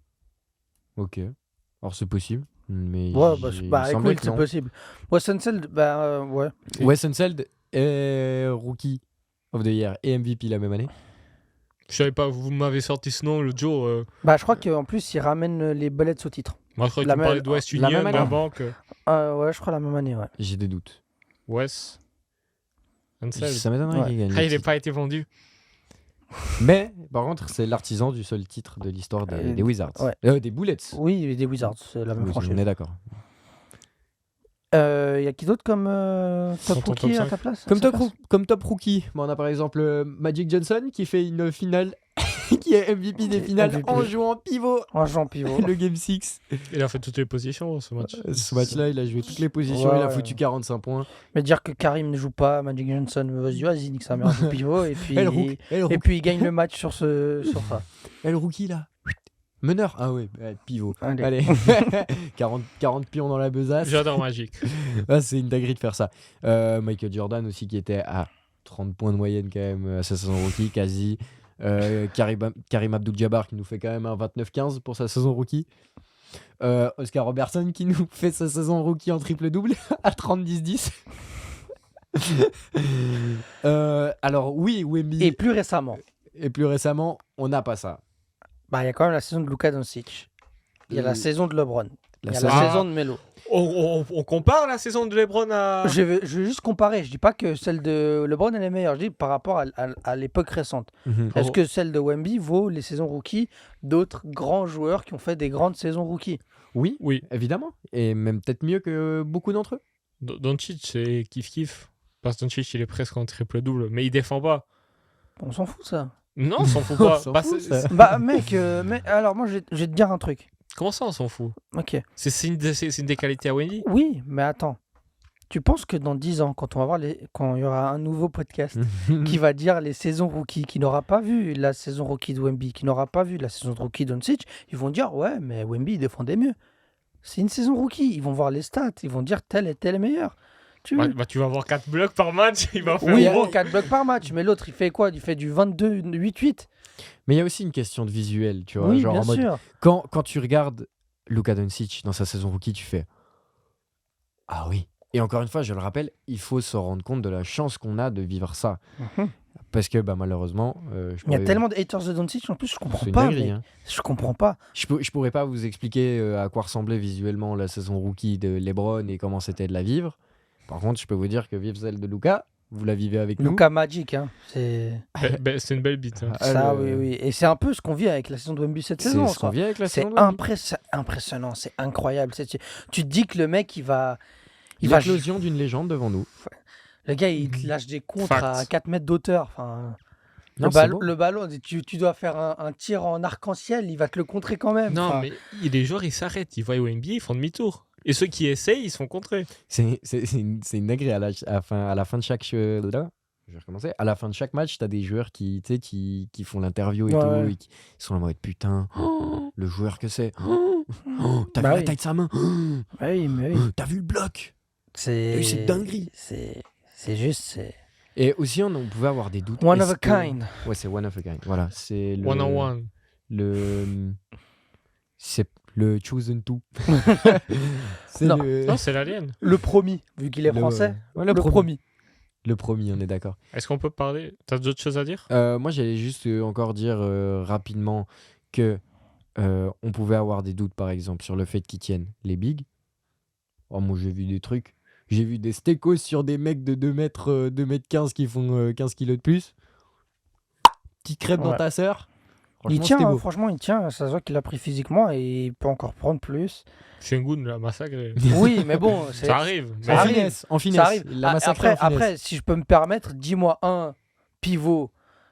Ok. Alors c'est possible. Mais Ouais, il me semblait écoute, que c'est non. possible. Wes Unseld, ouais. Wes Unseld est Rookie of the Year et MVP la même année. Je savais pas, vous m'avez sorti ce nom l'autre jour. Bah, je crois qu'en plus, il ramène les Bullets au titre. Moi, je crois que La tu même- parlais de West la Union, même la année. banque. Ouais, je crois la même année, ouais. J'ai des doutes. Wes. Unseld. Ça m'étonnerait Ouais. qu'il gagne. Ah, le il n'a titre. pas été vendu. Mais par contre, c'est l'artisan du seul titre de l'histoire des Wizards. ouais. Des Bullets. Oui, et des Wizards, c'est la même Oui, franchise. on est d'accord. Il y a qui d'autre comme top Dans ton rookie top à 5? ta place Comme à sa top, place comme top rookie, on a par exemple Magic Johnson qui fait une finale, qui est MVP des finales MVP. en jouant pivot. En Jean Pivot. Le Game 6. Il a fait toutes les positions ce match. Ce match-là, il a joué toutes les positions, Ouais, il a ouais. foutu 45 points. Mais dire que Karim ne joue pas, Magic Johnson, vas-y, nique sa mère, joue pivot, et puis, et puis il gagne le match sur ça. le rookie là. Meneur. Ah ouais, pivot. Allez. Allez. 40 pions dans la besace. J'adore Magic. Ah, c'est une dinguerie de faire ça. Michael Jordan aussi qui était à 30 points de moyenne quand même à sa saison rookie, quasi. Karim Abdul-Jabbar qui nous fait quand même un 29-15 pour sa saison rookie. Oscar Robertson qui nous fait sa saison rookie en triple-double à 30-10-10. Alors oui, Wemby. Et plus récemment, Et plus récemment, on n'a pas ça. bah, il y a quand même la saison de Luka Doncic. Il y a la saison de LeBron. Il y a saison- la Ah. saison de Melo. On compare la saison de LeBron à. Je vais juste comparer. Je dis pas que celle de LeBron elle est meilleure. Je dis par rapport à l'époque récente. Mhm. Est-ce que celle de Wemby vaut les saisons rookies d'autres grands joueurs qui ont fait des grandes saisons rookies? Oui, Oui. évidemment. Et même peut-être mieux que beaucoup d'entre eux. Doncic, c'est kiff-kiff. Parce que Doncic, il est presque en triple-double. Mais il défend pas. On s'en fout ça. Non, on s'en fout On pas. s'en Bah, fout, c'est- ça. Bah mec, mais alors moi je vais te dire un truc. Comment ça, on s'en fout? Ok. C'est une des qualités à Wendy. Oui, mais attends. Tu penses que dans 10 ans, quand on va voir quand il y aura un nouveau podcast qui va dire les saisons rookies, qui n'aura pas vu la saison rookie de Wemby, qui n'aura pas vu la saison de rookie de Doncic, ils vont dire ouais, mais Wemby il défendait mieux. C'est une saison rookie. Ils vont voir les stats, ils vont dire tel et tel est meilleur. Tu Bah, tu vas avoir 4 blocs par match. Il va faire oui, gros. bon, 4 blocs par match, mais l'autre il fait quoi? Il fait du 22-8-8. Mais il y a aussi une question de visuel, tu vois. Oui, genre bien en mode, sûr. quand tu regardes Luka Doncic dans sa saison rookie, tu fais ah oui. Et encore une fois, je le rappelle, il faut se rendre compte de la chance qu'on a de vivre ça. Mhm. Parce que bah, malheureusement, Il y a tellement de haters de Doncic en plus, je c'est comprends une pas. dinguerie, Mec. hein. Je comprends pas. Je pourrais pas vous expliquer à quoi ressemblait visuellement la saison rookie de LeBron et comment c'était de la vivre. Par contre, je peux vous dire que vivre celle de Luka, Vous la vivez avec nous. Luka Magic, hein. C'est C'est une belle bite. Hein. ça, le- oui. Et c'est un peu ce qu'on vit avec la saison de Wemby cette C'est saison. ce qu'on ça. vit avec la C'est saison de Wemby. impressionnant, c'est incroyable. Tu te dis que le mec, il va. L'éclosion d'une légende devant nous. Le gars, il te lâche des contres Fact. à 4 mètres d'auteur. Enfin, Non, c'est beau. le ballon, tu dois faire un tir en arc-en-ciel, il va te le contrer quand même. Non, Enfin, mais les joueurs, ils s'arrêtent. Ils voient Wemby, ils font demi-tour. Et ceux qui essayent, ils sont contrés. C'est une dinguerie. À la fin de chaque... là, je vais recommencer. À la fin de chaque match, t'as des joueurs qui font l'interview et Ouais, tout. ouais. Et qui sont en mode putain, le joueur que c'est. T'as Bah vu oui. la taille de sa main. oui, mais oui. T'as vu le bloc. C'est cette dinguerie. C'est juste, c'est Et aussi, on pouvait avoir des doutes. one of Est-ce a que- kind. Ouais, c'est one of a kind. Voilà, c'est le... One on one. C'est le chosen two. C'est Non. le... Non, c'est l'alien. Le promis, vu qu'il est le- français. ouais, Le promis. Le promis, on est d'accord. Est-ce qu'on peut parler? T'as d'autres choses à dire? Moi, j'allais juste encore dire rapidement que on pouvait avoir des doutes, par exemple, sur le fait qu'ils tiennent les bigs. Oh, moi, j'ai vu des trucs. J'ai vu des stécos sur des mecs de 2 mètres, 2 mètres 15 qui font 15 kilos de plus. Petite crêpe dans Ouais. ta sœur. Il Franchement, tient, c'était hein, beau. franchement, il tient. Ça se voit qu'il a pris physiquement et il peut encore prendre plus. Shengun l'a massacré. Oui, mais bon, c'est- Ça arrive. Ça En arrive. finesse, en finesse. ça arrive. Il l'a Ah, massacré après, en finesse. après, si je peux me permettre, dis-moi un pivot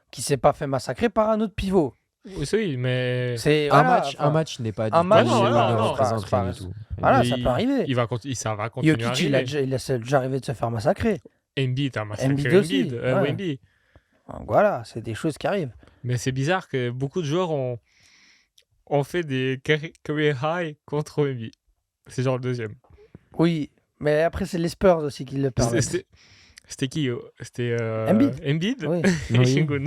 qui s'est pas fait massacrer par un autre pivot. Oui, mais. C'est un voilà, match, enfin, n'est pas un du match, tout, non, ne non, non, représente c'est pas- rien c'est du tout. Voilà, il- ça peut arriver. Ça va continuer à Jokic, arriver. il est déjà arrivé de se faire massacrer. Embiid a massacré Embiid aussi, Embiid, ouais. Wemby. Donc voilà, c'est des choses qui arrivent. Mais c'est bizarre que beaucoup de joueurs ont fait des career high contre Wemby. C'est genre le deuxième. Oui, mais après, c'est les Spurs aussi qui le permettent. C'était qui? C'était Embiid. Oui. et Oui. Shingun.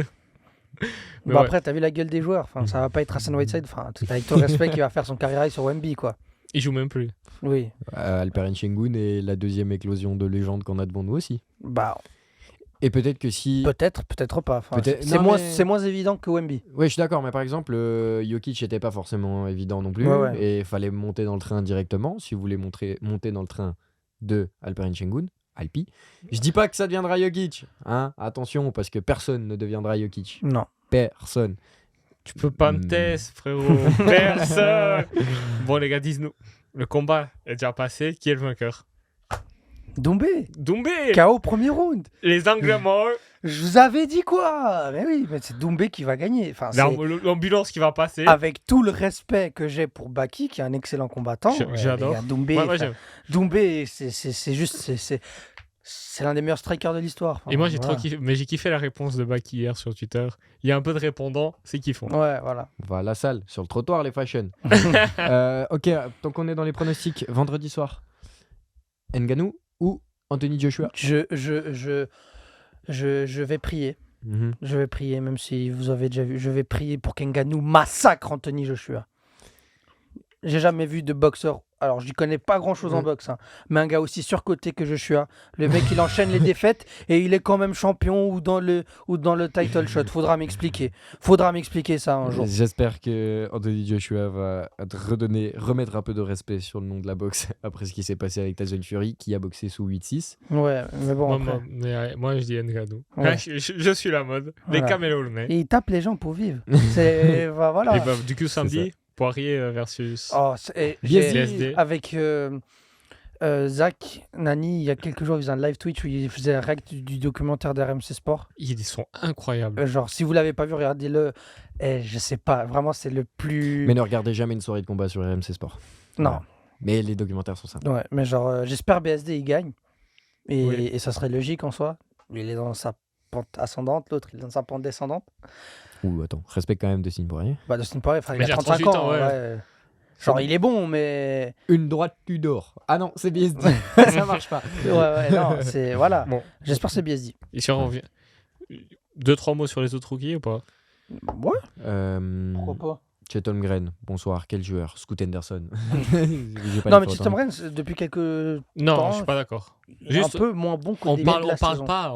Mais Bon, ouais, après, t'as vu la gueule des joueurs. Enfin, ça va pas être Hassan Whiteside. Enfin, avec tout le respect qu'il va faire son carrière sur Wemby, quoi. il joue même plus. Oui. Alperen Şengün est la deuxième éclosion de légende qu'on a devant nous aussi. Bah, Et peut-être que si... peut-être pas. Enfin, Peut-être- c'est non, moins, mais- c'est moins évident que Wemby. Ouais, je suis d'accord, mais par exemple, Jokic n'était pas forcément évident non plus. Ouais, ouais. Et il fallait monter dans le train directement. Si vous voulez monter dans le train de Alperen Şengün, Alpi. Je dis pas que ça deviendra Jokic. Hein, attention, parce que personne ne deviendra Jokic. Non. Personne. Tu peux pas me Hmm. tester, frérot. Personne. Bon, les gars, dis-nous. Le combat est déjà passé. Qui est le vainqueur? Doumbé. Doumbé. KO premier round. Les Anglais morts. Je vous avais dit quoi? Mais oui, mais c'est Doumbé qui va gagner. Enfin, L'ambulance qui va passer. avec tout le respect que j'ai pour Baki, qui est un excellent combattant. J'adore. les gars, Doumbé, Ouais, moi, enfin, j'aime. Doumbé, c'est juste, c'est l'un des meilleurs strikers de l'histoire. Enfin, Et moi, j'ai voilà. trop kiffé. Mais j'ai kiffé la réponse de Baki hier sur Twitter. Il y a un peu de répondants, c'est kiffant. Ouais, voilà. On va à la salle, sur le trottoir, les fashion. Ok, tant qu'on est dans les pronostics, vendredi soir, Ngannou ou Anthony Joshua? Je vais prier. Mhm. Je vais prier, même si vous avez déjà vu. Je vais prier pour qu'Ngannou massacre Anthony Joshua. J'ai jamais vu de boxeur. Alors, je n'y connais pas grand chose en boxe, hein, mais un gars aussi surcoté que Joshua. Le mec, il enchaîne les défaites et il est quand même champion ou dans le title shot. Faudra m'expliquer ça un jour. J'espère que Anthony Joshua va te remettre un peu de respect sur le nom de la boxe après ce qui s'est passé avec Tyson Fury qui a boxé sous 8-6. Ouais, mais bon. Moi, après. moi, je dis Ngannou. Ouais. Ah, je suis la mode. Les Voilà. camélos, le mec. Et il tape les gens pour vivre. C'est voilà. Et bah, du coup, samedi, Poirier versus. Oh, BSD. avec Zach Nani, il y a quelques jours, il faisait un live Twitch où il faisait un react du documentaire d'RMC Sport. Ils sont incroyables. Genre, si vous l'avez pas vu, regardez-le. Et je sais pas, vraiment, c'est le plus. Mais ne regardez jamais une soirée de combat sur RMC Sport. Non, Voilà. Mais les documentaires sont sympas. ouais, mais genre, j'espère BSD il gagne. Et, Oui. et ça serait logique en soi. Il est dans sa pente ascendante, l'autre il est dans sa pente descendante. Ouh, attends, respecte quand même Dustin Poirier. Bah, Dustin Poirier, enfin, il Mais a il a 35 38 ans. ans, ouais. Ouais. Genre, il est bon, mais. Une droite, tu dors. Ah non, c'est BSD. Ça marche pas. Ouais, non, c'est. Voilà. Bon, J'espère que c'est BSD. et si on revient. 2-3 mots sur les autres rookies ou pas? Ouais, pourquoi pas. Chet Holmgren, bonsoir, quel joueur? Scoot Henderson. J'ai pas Non, les mais fautes, Chet hein. Holmgren, depuis quelques. Non, Temps, je suis pas d'accord. Il est Juste, un peu moins bon qu'au on début parle, de la on parle saison. pas.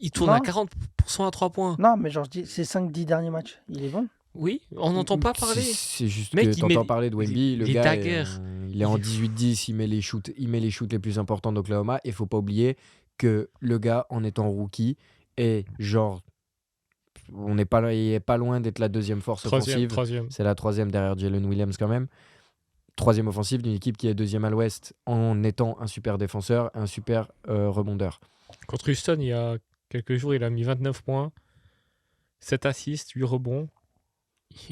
Il tourne Non. à 40% à 3 points. Non, mais genre, je dis, ces 5-10 derniers matchs, il est bon. Oui, on n'entend pas parler. C'est juste Mec, que il t'entends met parler de Wemby, le les gars, daggers. il est en 18-10, il met les shoots les plus importants d'Oklahoma. Et faut pas oublier que le gars, en étant rookie, est genre. Il est pas loin d'être la deuxième force offensive. Troisième. C'est la troisième derrière Jalen Williams quand même. Troisième offensive d'une équipe qui est deuxième à l'ouest en étant un super défenseur, un super rebondeur. Contre Houston, il y a quelques jours, il a mis 29 points, 7 assists, 8 rebonds.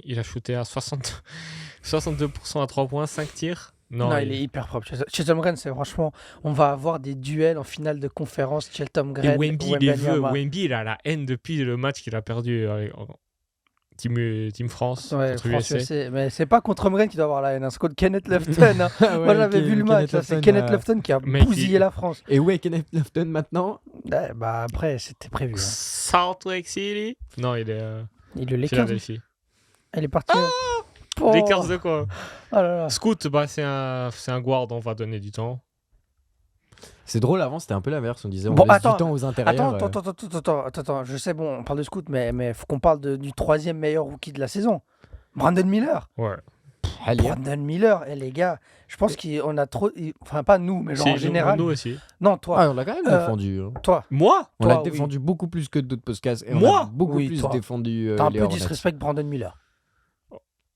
Il a shooté à 62% à 3 points, 5 tirs. Non, il est hyper propre. Cheltenham Green, c'est franchement... On va avoir des duels en finale de conférence. Cheltenham Green, Et Wemby, il les veut. Wembanyama. Wemby, il a la haine depuis le match qu'il a perdu en Team France Ouais, contre France USA. USA. Mais c'est pas contre Green qui doit avoir la haine, hein, c'est contre Kenneth Lofton. Hein. Moi, j'avais vu le match. Là, c'est Kenneth Lofton qui a Mec, bousillé la France. Et où est Kenneth Lofton maintenant? Ouais, bah après, c'était prévu. Hein. Salt Lake City. Non, il est Il le Lakers. Philadelphie. Elle est partie. Oh. Lakers de quoi? Oh là là. Scoot, bah, c'est un guard, on va donner du temps. C'est drôle, avant c'était un peu l'inverse. On disait on Bon, laisse attends, du temps aux intérieurs. Attends. Je sais, bon, on parle de Scoot, mais faut qu'on parle du troisième meilleur rookie de la saison. Brandon Miller. Ouais. Brandon Miller, les gars, je pense qu'on a trop. Enfin, pas nous, mais genre en général. Nous aussi. Non, toi. Ah, on l'a quand même défendu. Hein. Toi. Moi? On l'a oui. défendu beaucoup plus que d'autres podcasts. Et Moi on a beaucoup Oui, plus toi. défendu T'as un les peu Hornets. disrespect Brandon Miller.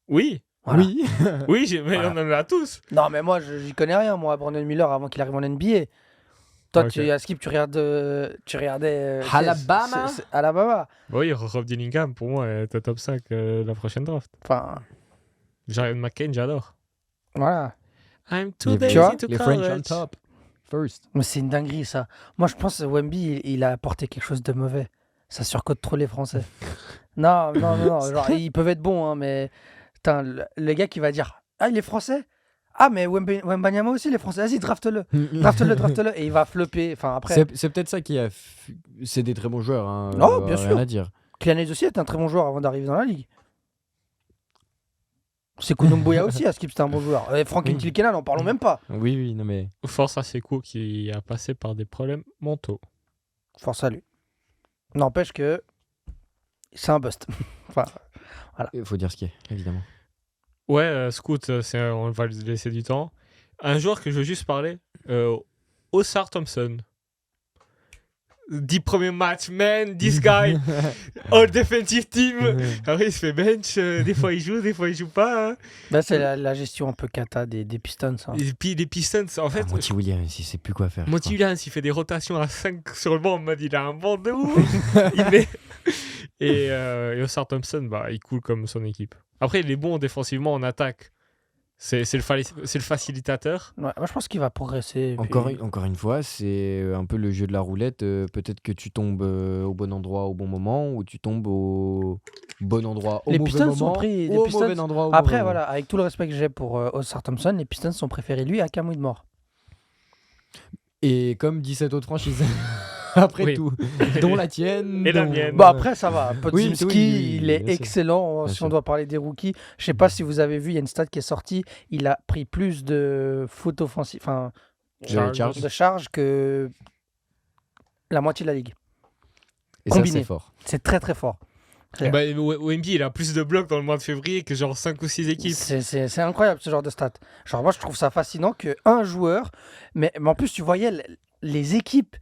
Oui. Voilà. Oui. Oui, mais Voilà. on en a tous. Non, mais moi, j'y connais rien, moi, Brandon Miller, avant qu'il arrive en NBA. Toi, Ok. à Skip, tu regardais. Alabama. c'est Alabama. Oui, Rob Dillingham, pour moi, est au top 5 la prochaine draft. Enfin, Jared McCain, j'adore. voilà. I'm too Les, lazy vois, to les French on college. top. First. Mais c'est une dinguerie, ça. Moi, je pense que Wemby, il a apporté quelque chose de mauvais. Ça surcote trop les Français. non. Genre, ils peuvent être bons, hein, mais. Putain, le gars qui va dire Ah, il est français? Ah, mais Wembanyama aussi, il est français. Vas-y, draft-le. Draft-le. Et il va flopper. Enfin, après. C'est peut-être ça qui a. C'est des très bons joueurs. Hein, Oh, bien rien sûr. à dire. Cleanage aussi était un très bon joueur avant d'arriver dans la ligue. C'est Kunomboya aussi, à Skip, c'était un bon joueur. Et Frank Oui. Ntilikina, n'en parlons même pas. Oui, non mais. Force à Sekou qui a passé par des problèmes mentaux. Force à lui. N'empêche que c'est un bust. Enfin, Il faut dire ce qui est, évidemment. Ouais, Scoot, on va lui laisser du temps. Un joueur que je veux juste parler, Osar Thompson. 10 premiers matchs, man, this guy, all defensive team. Après, il se fait bench, des fois il joue pas. Hein. bah, c'est la gestion un peu cata des Pistons. Hein. Et puis les Pistons, en fait, Monty Williams, il sait plus quoi faire. Monty Williams, il fait des rotations à 5 sur le banc, on m'a dit, il a un banc de ouf. Il met... Et Osar Thompson, bah, il coule comme son équipe. Après, il est bon défensivement en attaque. C'est le facilitateur. Ouais, moi, je pense qu'il va progresser. Encore une fois, c'est un peu le jeu de la roulette. Peut-être que tu tombes au bon endroit au bon moment ou tu tombes au bon endroit au Les mauvais Pistons moment sont pris. ou Les au Pistons... mauvais endroit au Après, mauvais voilà, avec tout le respect que j'ai pour Osar Thompson, les Pistons sont préférés lui à Cam Whitmore. Et comme 17 autres franchises. Après Oui. tout. Dont la tienne. Et la dont- mienne. Bon, après, ça va. Podzimski, oui, il est bien sûr. excellent. Bien Si sûr. on doit parler des rookies, je sais pas si vous avez vu, il y a une stat qui est sortie. Il a pris plus de fautes offensives, enfin, Charge. de charges que la moitié de la ligue. Et ça, Combiné. c'est fort. C'est très très fort. Ouais. Bah, Wemby, il a plus de blocs dans le mois de février que genre 5 ou 6 équipes. C'est incroyable ce genre de stat. Genre moi je trouve ça fascinant qu'un joueur, mais en plus tu voyais les équipes,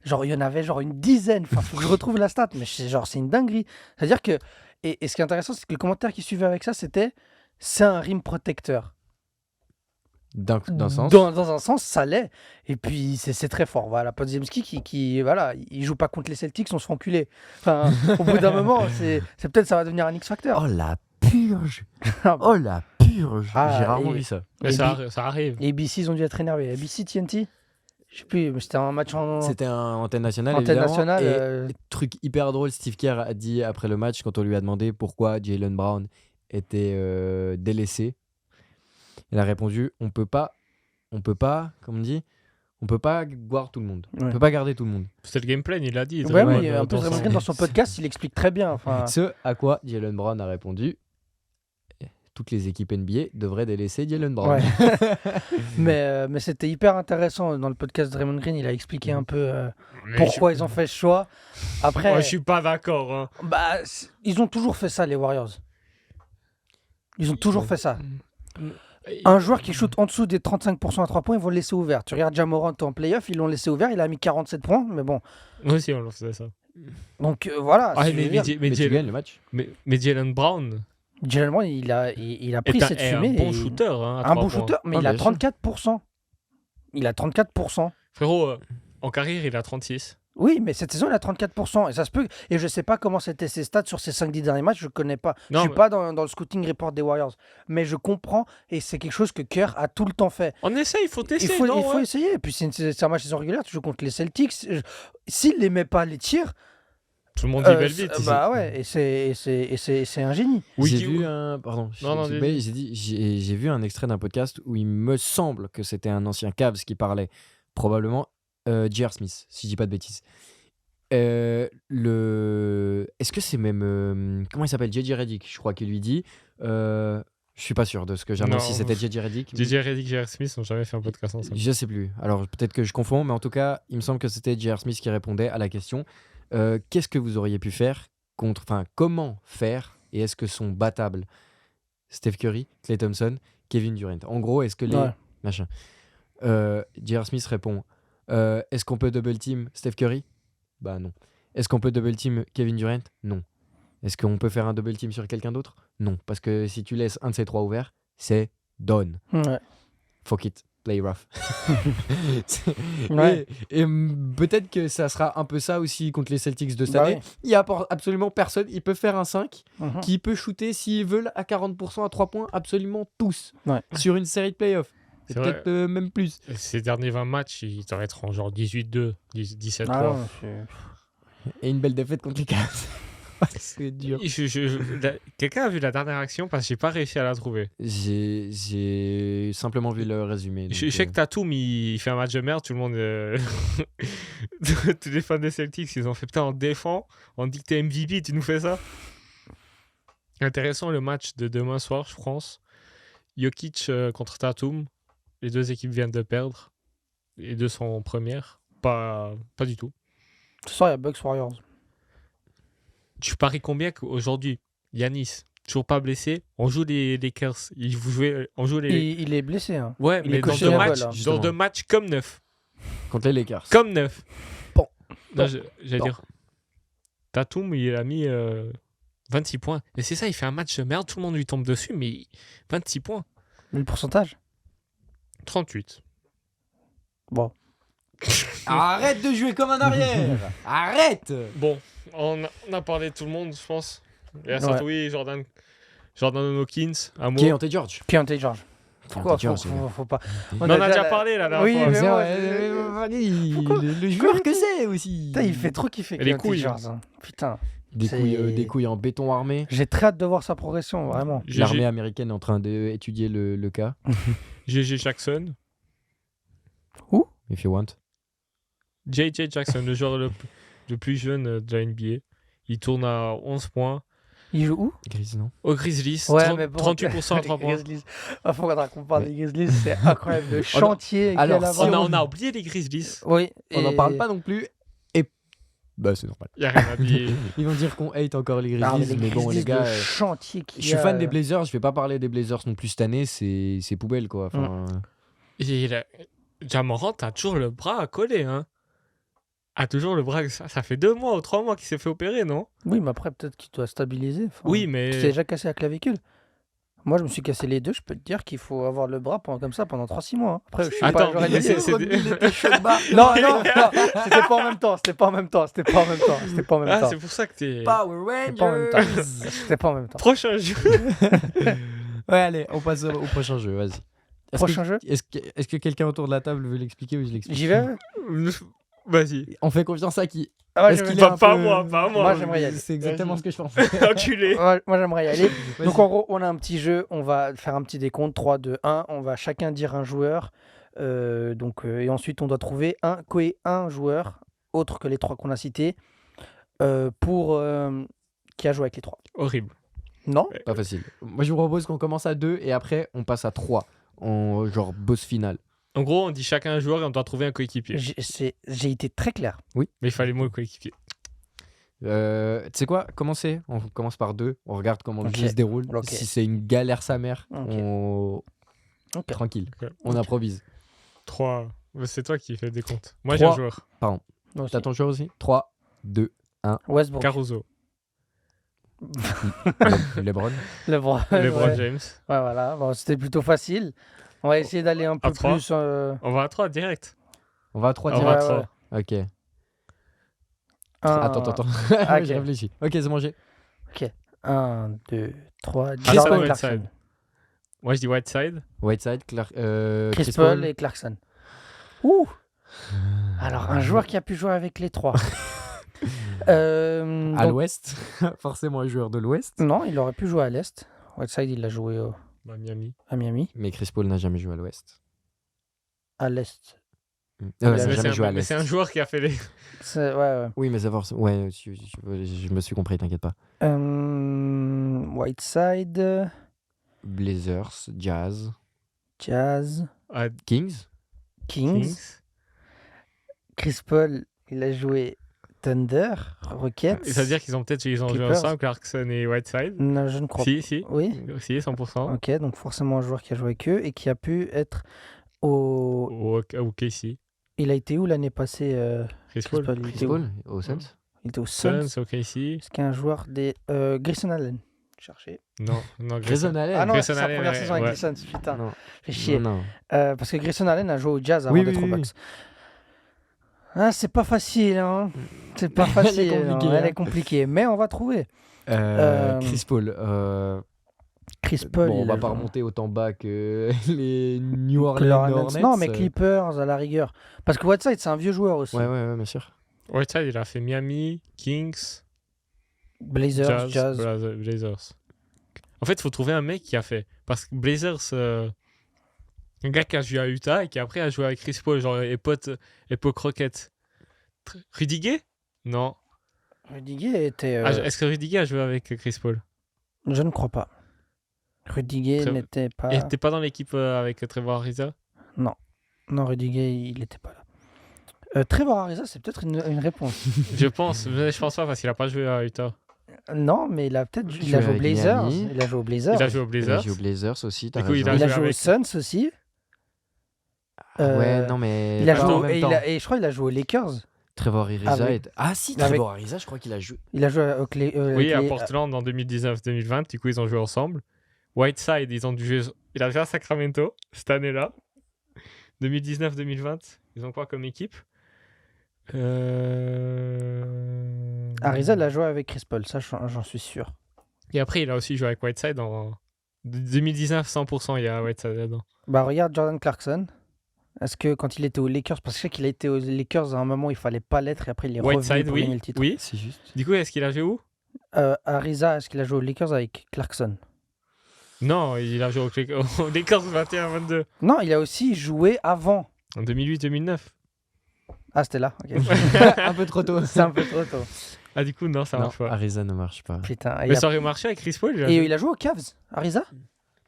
genre il y en avait genre une dizaine, enfin faut que je retrouve la stat, mais c'est une dinguerie. C'est-à-dire que, et ce qui est intéressant c'est que le commentaire qui suivait avec ça c'était, c'est un rim protecteur. D'un sens. Dans un sens ça l'est, et puis c'est très fort. Voilà, Podziemski qui voilà, il joue pas contre les Celtics, on se fait enculer. Enfin, au bout d'un moment, c'est peut-être ça va devenir un X-Factor. Oh la purge. Oh la purge. Ah, J'ai rarement et- vu ça. Mais Et ça arrive. Les BC, ils ont dû être énervés. BC, TNT? Je sais plus, mais c'était un match en C'était un antenne nationale. antenne évidemment, nationale. et truc hyper drôle, Steve Kerr a dit après le match, quand on lui a demandé pourquoi Jaylen Brown était délaissé, il a répondu on peut pas, comme on dit, on peut pas voir tout le monde. On Ouais. peut pas garder tout le monde. C'était le gameplay, il l'a dit. Ouais, Draymond, oui, un peu dans Draymond son- Green, dans son podcast, il explique très bien. Enfin, Ce à quoi Jaylen Brown a répondu toutes les équipes NBA devraient délaisser Jaylen Brown. ouais. mais c'était hyper intéressant dans le podcast de Draymond Green. Il a expliqué un peu Mais pourquoi ils ont fait ce choix. Après, Moi, je suis pas d'accord. Hein. bah, ils ont toujours fait ça, les Warriors. Ils ont toujours fait ça. Un joueur qui shoot en dessous des 35% à 3 points, ils vont le laisser ouvert. Tu regardes Ja Morant en playoff, ils l'ont laissé ouvert, il a mis 47 points, mais bon. Nous aussi, on faisait ça. Donc voilà. Ah, si je veux dire, Mais tu gagnes le match. mais Jalen Brown Jalen Brown, il a pris cette est fumée. un bon et- shooter. Hein, à Un 3 bon points. shooter, mais Ah, il a bien sûr. 34%. Il a 34%. Frérot, en carrière, il a 36. Oui, mais cette saison, il a 34%. Et ça se peut. Et je sais pas comment c'était ses stats sur ces 5-10 derniers matchs. Je connais pas. Non, je suis mais- pas dans le scouting report des Warriors. Mais je comprends. Et c'est quelque chose que Kerr a tout le temps fait. On essaie, il faut tester. Il faut ouais. essayer. Et puis, c'est un match saison régulière. Tu joues contre les Celtics. S'il les met pas les tirs, Tout le monde dit belle vite. bah ouais. Et c'est un génie. Oui, j'ai qui- vu un pardon, Non, non, mais j'ai vu un extrait d'un podcast où il me semble que c'était un ancien Cavs qui parlait, probablement J.R. Smith, si je dis pas de bêtises. Est-ce que c'est même comment il s'appelle, J.J. Redick, je crois qu'il lui dit. Je suis pas sûr de ce que j'annonce Non. si c'était J.J. Redick. JJ Redick et J.R. Smith n'ont jamais fait un podcast ensemble. Je sais plus. Alors peut-être que je confonds, mais en tout cas, il me semble que c'était J.R. Smith qui répondait à la question qu'est-ce que vous auriez pu faire contre, enfin, comment faire et est-ce que sont battables Steph Curry, Klay Thompson, Kevin Durant. En gros, est-ce que les Ouais. machin. J.R. Smith répond est-ce qu'on peut double team Steph Curry? Bah non. Est-ce qu'on peut double team Kevin Durant? Non. Est-ce qu'on peut faire un double team sur quelqu'un d'autre? Non, parce que si tu laisses un de ces trois ouverts, c'est done. Ouais. Fuck it, play rough. Ouais. Et peut-être que ça sera un peu ça aussi contre les Celtics de cette Bah année. ouais. Il n'y a absolument personne. Il peut faire un 5 Mhm. qui peut shooter s'ils veulent à 40% à 3 points, absolument tous. Ouais. Sur une série de playoffs. C'est Peut-être même plus. Et ces derniers 20 matchs, ils t'arrêteront genre 18-2, 17-3. Ah non, Et une belle défaite contre les Cavs. C'est dur. Quelqu'un a vu la dernière action parce que j'ai pas réussi à la trouver. J'ai simplement vu le résumé. Je sais que Tatum il fait un match de merde, tout le monde. Tous les fans des Celtics, ils ont fait putain, on défend, on dit que t'es MVP, tu nous fais ça. Intéressant le match de demain soir, je pense. Jokic contre Tatum. Les deux équipes viennent de perdre. Les deux sont en première. Pas du tout. Ce soir, il y a Bucks Warriors. Tu paries combien qu'aujourd'hui, Yanis, toujours pas blessé, on joue les Lakers. On joue les. Il est blessé. Hein. Ouais, il mais est dans coché deux là-bas, matchs, là. dans Justement. deux matchs comme neuf. Contre les Lakers. Comme neuf. Bon. Non, Bon. j'allais Bon. dire. Tatum, il a mis 26 points. Et c'est ça, il fait un match de merde, tout le monde lui tombe dessus, mais 26 points. Mais le pourcentage 38. Bon. Arrête de jouer comme un arrière. Arrête. Bon, on a parlé de tout le monde, je pense. Et à Ouais. Saint-Louis, Jordan Hawkins, un mot. Keontae George. Keontae George. Pourquoi Keontae George, faut pas. On en a déjà parlé là, la Oui, fois. mais C'est moi, vrai, Pourquoi le joueur que c'est aussi. Putain, il fait trop kiffer. Et les Keontae couilles. George, hein. Putain. Des c'est- couilles en béton armé. J'ai très hâte de voir sa progression, vraiment. L'armée américaine est en train d'étudier le cas. GG Jackson. If you want. JJ Jackson, le joueur le plus jeune de la NBA. Il tourne à 11 points. Il joue où Gris, non? Au Grizzlies, Ouais, 30 mais bon, 38% à les 3 points. Grizzlies. Ah, faudra qu'on parle des Grizzlies, c'est incroyable. Le chantier alors, qu'il y a si là-bas. On a oublié les Grizzlies. Oui. On n'en parle pas non plus. Et. Bah, c'est normal. Il n'y a rien à dire. Ils vont dire qu'on hate encore les Ah, Grizzlies, mais bon, les gars. le chantier qu'il Je y suis a, fan des Blazers, je vais pas parler des Blazers non plus cette année, c'est poubelle quoi. Enfin, Et Ja Morant a toujours le bras à coller. Hein. A toujours le bras. Ça fait 2 mois ou 3 mois qu'il s'est fait opérer, non? Oui, mais après, peut-être qu'il doit stabiliser. Enfin, Oui, Tu t'es mais. déjà cassé la clavicule. Moi, je me suis cassé les deux. Je peux te dire qu'il faut avoir le bras comme ça pendant 3-6 mois. hein. Après, je suis Attends, pas. j'aurais mais dit- c'est- Non, non, non. C'était pas en même temps. C'était pas en même temps. C'était pas en même temps. C'était pas en même Ah, temps. c'est pour ça que t'es. Power C'était pas en même temps. C'était pas en même temps. Prochain jeu. Ouais, allez, on passe au prochain jeu, vas-y. Prochain jeu Est-ce que quelqu'un autour de la table veut l'expliquer ou je l'explique? J'y vais Vas-y. On fait confiance à qui? Ah, ouais, Est-ce j'aimerais- qu'il est un Pas peu- moi, pas moi. Moi, j'aimerais y aller. C'est exactement ce que je pense. Enculé. Ouais, moi, j'aimerais y aller. Vas-y. Donc, en gros, on a un petit jeu. On va faire un petit décompte 3, 2, 1. On va chacun dire un joueur. Et ensuite, on doit trouver un joueur autre que les 3 qu'on a cités qui a joué avec les 3. Horrible. Non Pas facile. Moi, je vous propose qu'on commence à 2 et après, on passe à 3. En genre boss final. En gros, on dit chacun un joueur et on doit trouver un coéquipier. J'ai été très clair. Mais il fallait moi le coéquipier. Tu sais quoi? Commencez. On commence par 2. On regarde comment Ok. le jeu se déroule. Ok. Si c'est une galère sa mère, Ok. Ok. Tranquille. Ok. On improvise. 3. C'est toi qui fais des comptes. Moi, Trois. j'ai un joueur. Moi aussi. T'as ton joueur aussi 3, 2, Westbrook. Caruso. LeBron. LeBron. LeBron ouais. James. Ouais, voilà. Bon, c'était plutôt facile. On va essayer d'aller un peu À trois. plus. On va à 3 direct. On va à 3 On direct. va à ouais, 3. Ok. Un- Attends. Ah, ok. Je réfléchis. Ok, c'est mangé. 1, 2, 3. Chris Jordan Paul, Clarkson. Whiteside. Moi, je dis Whiteside. Whiteside, Chris Paul et Clarkson. Ouh. Alors, un joueur qui a pu jouer avec les trois. À Donc, l'ouest. Forcément un joueur de l'ouest. non, il aurait pu jouer à l'Est. Whiteside, il a joué Miami. à Miami. Mais Chris Paul n'a jamais joué à l'ouest. À l'Est. Il n'a Mais Mais jamais joué à mais l'est. c'est un joueur qui a fait les. Ouais. Oui, mais savoir. Ouais, je me suis compris, t'inquiète pas. Whiteside, Blazers, Jazz, Jazz, à Kings. Kings. Kings. Chris Paul, il a joué Thunder, Rockets. C'est-à-dire qu'ils ont peut-être joué Clippers. ensemble, Clarkson et Whiteside. Non, je ne crois Si. pas. Oui. Si, 100%. Ok, donc forcément un joueur qui a joué avec eux et qui a pu être au. Ou Casey. Il a été où l'année passée Chris Chris Paul. Paul, il Chris était où Paul au Suns. Il était au Suns. Suns, OKC. Est-ce qu'il y a un joueur des Grayson Allen? Chercher. Non, Grayson Allen. Ah non, Grayson c'est sa Allen, première ouais, saison avec ouais. les Suns. Putain, Non. fait chier. Non. Parce que Grayson Allen a joué au Jazz avant Oui, d'être oui, au oui. Bucks. Ah, c'est pas facile, hein. C'est pas Elle est facile. compliquée, Elle hein. est compliquée, mais on va trouver. Chris Paul. Chris Paul. Bon, on il va a pas joué. remonter autant bas que les New Que Orleans Hornets. Hornets. Non, mais Clippers à la rigueur. Parce que Whiteside, c'est un vieux joueur aussi. Ouais, bien sûr. Whiteside, il a fait Miami, Kings, Blazers, Jazz. Blazers. En fait, il faut trouver un mec qui a fait. Parce que Blazers, un gars qui a joué à Utah et qui après a joué avec Chris Paul, genre époque Rocket. Rudiger? Non. Rudiger était. Est-ce que Rudiger a joué avec Chris Paul? Je ne crois pas. Rudiger Très- n'était pas. Et t'es pas dans l'équipe avec Trevor Ariza? Non, Rudiger, il n'était pas là. Trevor Ariza, c'est peut-être une réponse. Je pense, mais je pense pas parce qu'il a pas joué à Utah. Non, mais il a peut-être. Il Il a joue joué au avec Blazers. Miami. Il a joué au Blazers. Il a joué au Il a Blazers. joué aux Blazers aussi. T'as Du coup, il raison. a Il a joué joué aux avec- Suns aussi. Ouais, non, mais. Il a pas joué en au- même et, temps. et je crois qu'il a joué aux Lakers. Trevor Ariza Avec- est. Ah si, avec- Trevor Ariza, je crois qu'il a joué. Il a joué au Oui, à Portland en 2019-2020. Du coup, ils ont joué ensemble. Whiteside, ils ont dû jouer. Il a joué à Sacramento cette année-là. 2019-2020. Ils ont quoi comme équipe Ariza, il a joué avec Chris Paul, ça j'en suis sûr. Et après, il a aussi joué avec Whiteside en 2019, 100%. Il y a Whiteside là-dedans. Bah regarde Jordan Clarkson. Est-ce que quand il était aux Lakers, parce que je sais qu'il a été aux Lakers à un moment, il fallait pas l'être et après il est revenu Whiteside, pour gagner oui. le titre. Oui. C'est juste. Du coup, est-ce qu'il a joué où Ariza, est-ce qu'il a joué aux Lakers avec Clarkson? Non, il a joué aux Lakers 21-22. Non, il a aussi joué avant. En 2008-2009. Ah, c'était là. ok. Un peu trop tôt. C'est un peu trop tôt. Ah, du coup, non, ça Non, marche pas. Ariza ne marche pas. Putain. Mais ça aurait marché avec Chris Paul. Et il a joué aux Cavs, Ariza?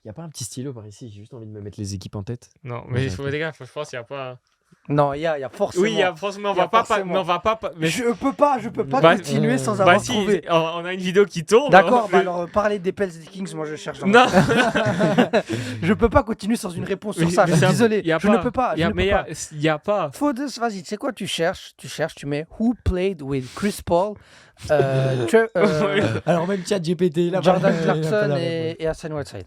Y a pas un petit stylo par ici, j'ai juste envie de me mettre les équipes en tête. Non, mais il faut, les gars, je pense qu'il n'y a pas. Non, il y a forcément. Oui, il y a franchement, on Il y a va pas. forcément. Mais on va pas. Mais Je peux pas Bah, continuer sans bah avoir si, trouvé. on a une vidéo qui tourne. D'accord, hein. bah alors parler des Pels des Kings, moi je cherche. dans Non. Je peux pas continuer sans une réponse sur Oui, ça. mais Je suis c'est un- désolé. y a Je pas. ne peux pas. Y a- je ne mais peux pas. il y a pas. Vas-y, tu sais quoi, tu cherches, tu mets Who played with Chris Paul, Alors même chat GPT, là. Jordan Clarkson et Hassan Whiteside.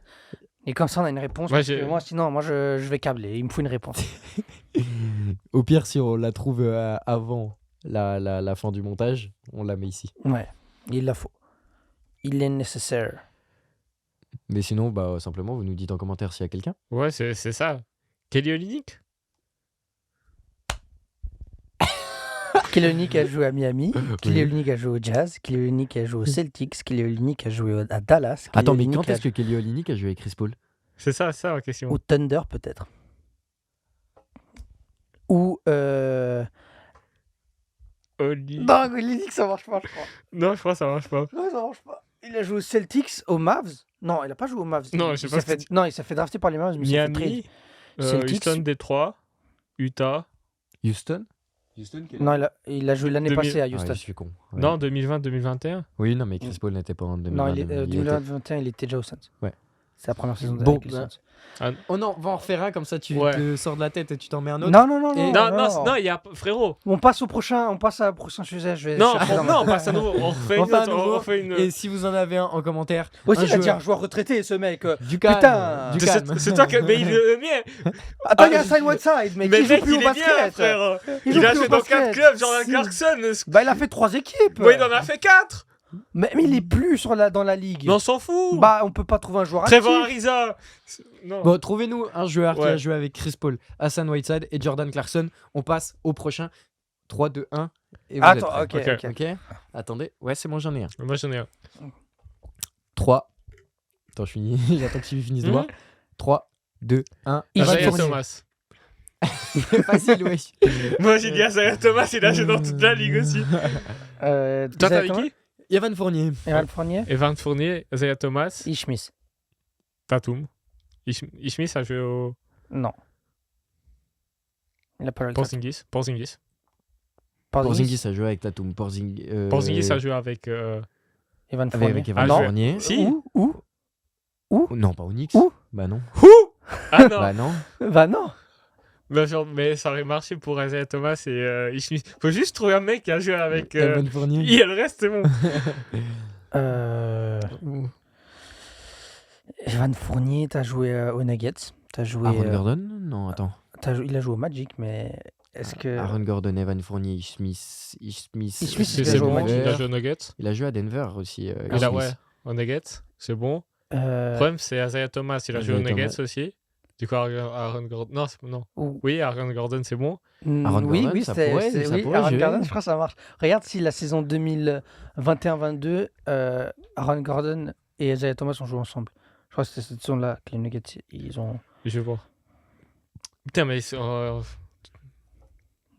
Et comme ça, on a une réponse. Moi, parce que j'ai- moi, sinon, moi, je vais câbler. Il me faut une réponse. Au pire, si on la trouve avant la fin du montage, on la met ici. Ouais, il la faut. Il est nécessaire. Mais sinon, bah simplement, vous nous dites en commentaire s'il y a quelqu'un. Ouais, c'est ça. Kelly Olynyk. Kelly Olynyk a joué à Miami. Kelly Olynyk a joué au Jazz. Kelly Olynyk a joué aux Celtics. Kelly Olynyk a joué à Dallas. Kelly Attends, mais Olynyk quand est-ce que Kelly Olynyk a joué avec Chris Paul? C'est ça la question. Au Thunder, peut-être. Ou. Olynyk. Non, Olynyk, ça marche pas, je crois. Non, je crois que ça marche pas. Non, ça marche pas. Il a joué aux Celtics, aux Mavs. Non, il a pas joué aux Mavs. Non, il je sais il pas s'est ce que fait... Non, il s'est fait drafter par les Mavs, mais il s'est fait trade. Miami. Celtics. Houston, Détroit. Utah. Houston Non, il a joué l'année 2000. passée à Ah, Houston. je suis con. Ouais. Non, 2020-2021. Oui, non, mais Chris Paul n'était pas en 2020. Non, 2021, il était déjà au Suns. C'est la première saison Bon, avec les bah, Suns. On va en refaire un, comme ça tu Ouais. te sors de la tête et tu t'en mets un autre. Non, non, non, Et- non, Non, il y a frérot. On passe au prochain sujet. Je vais Non, chercher dans ma non, tête. on passe à nouveau. On refait On une fait un autre. nouveau, On refait une. Et si vous en avez un en commentaire, Aussi, un il a dit joueur- un joueur retraité, ce mec. du calme. Putain. Du C'est calme. c'est toi qui. Mais le mien. Attends, il y a Side Whiteside, mec. Mais Il joue mec, plus il au est bien, basket. frère. Il joue Il a plus joué au dans basket. 4 clubs, Jordan Si. Clarkson. Bah, il a fait 3 équipes. Oui, il en a fait 4. Mais il est plus dans la ligue. Mais on s'en fout. Bah, on peut pas trouver un joueur actif. Trevor Ariza. Non. Bon, trouvez-nous un joueur qui Ouais. a joué avec Chris Paul, Hassan Whiteside et Jordan Clarkson. On passe au prochain. 3, 2, 1. Et vous Attends, êtes prêts. ok, ok. Ok. Attendez. Ouais, c'est bon, j'en ai un. Moi, j'en ai un. 3. Attends, je finis. J'attends que tu finisses de Mhm. voir. 3, 2, 1. Isaiah Fournier. Thomas. Facile, wesh. Moi, j'ai dit Isaiah Thomas, il a joué dans toute la ligue aussi. Toi, t'as Isaiah qui Evan Fournier. Evan Fournier. Evan Fournier, Isaiah Thomas, Ishmis. Tatum. Ishmis a joué au Non. Il a pas le temps. Porzingis. Porzingis a joué avec Tatum. Porzingis A joué avec. Evan Fournier. avec Evan Ah, Fournier. Si. Où Oh, non, pas au Knicks. Où Bah non. Ah non. Bah non. Bah non. Mais ça aurait marché pour Isaiah Thomas et Ishmis. Faut juste trouver un mec qui a joué avec. Evan Fournier. Et le reste, c'est bon. Evan Fournier, t'as joué aux Nuggets. T'as joué. Aaron Gordon. Non, attends. Il a joué au Magic, mais est-ce que. Aaron Gordon, Evan Fournier, Ishmis. Ishmis, C'est il a joué au bon. Magic. Il a joué au Nuggets. Il a joué à Denver aussi. Il a, Ishmis. ouais, au Nuggets. C'est bon. Le Euh, problème, c'est Isaiah Thomas. Il a joué au Isaiah Nuggets Thomas. aussi. Du coup, Aaron Gordon. Non, non. ou- Oui, Aaron Gordon, c'est bon. Aaron oui, Gordon, oui, ça c'était. pourrait- c'est- ça oui, pourrait Aaron jouer. Gordon, je crois que ça marche. Regarde si la saison 2021-22, Aaron Gordon et Isaiah Thomas ont joué ensemble. Je crois que c'était cette saison-là que les Nuggets, ils ont. Je vais voir. Putain, mais.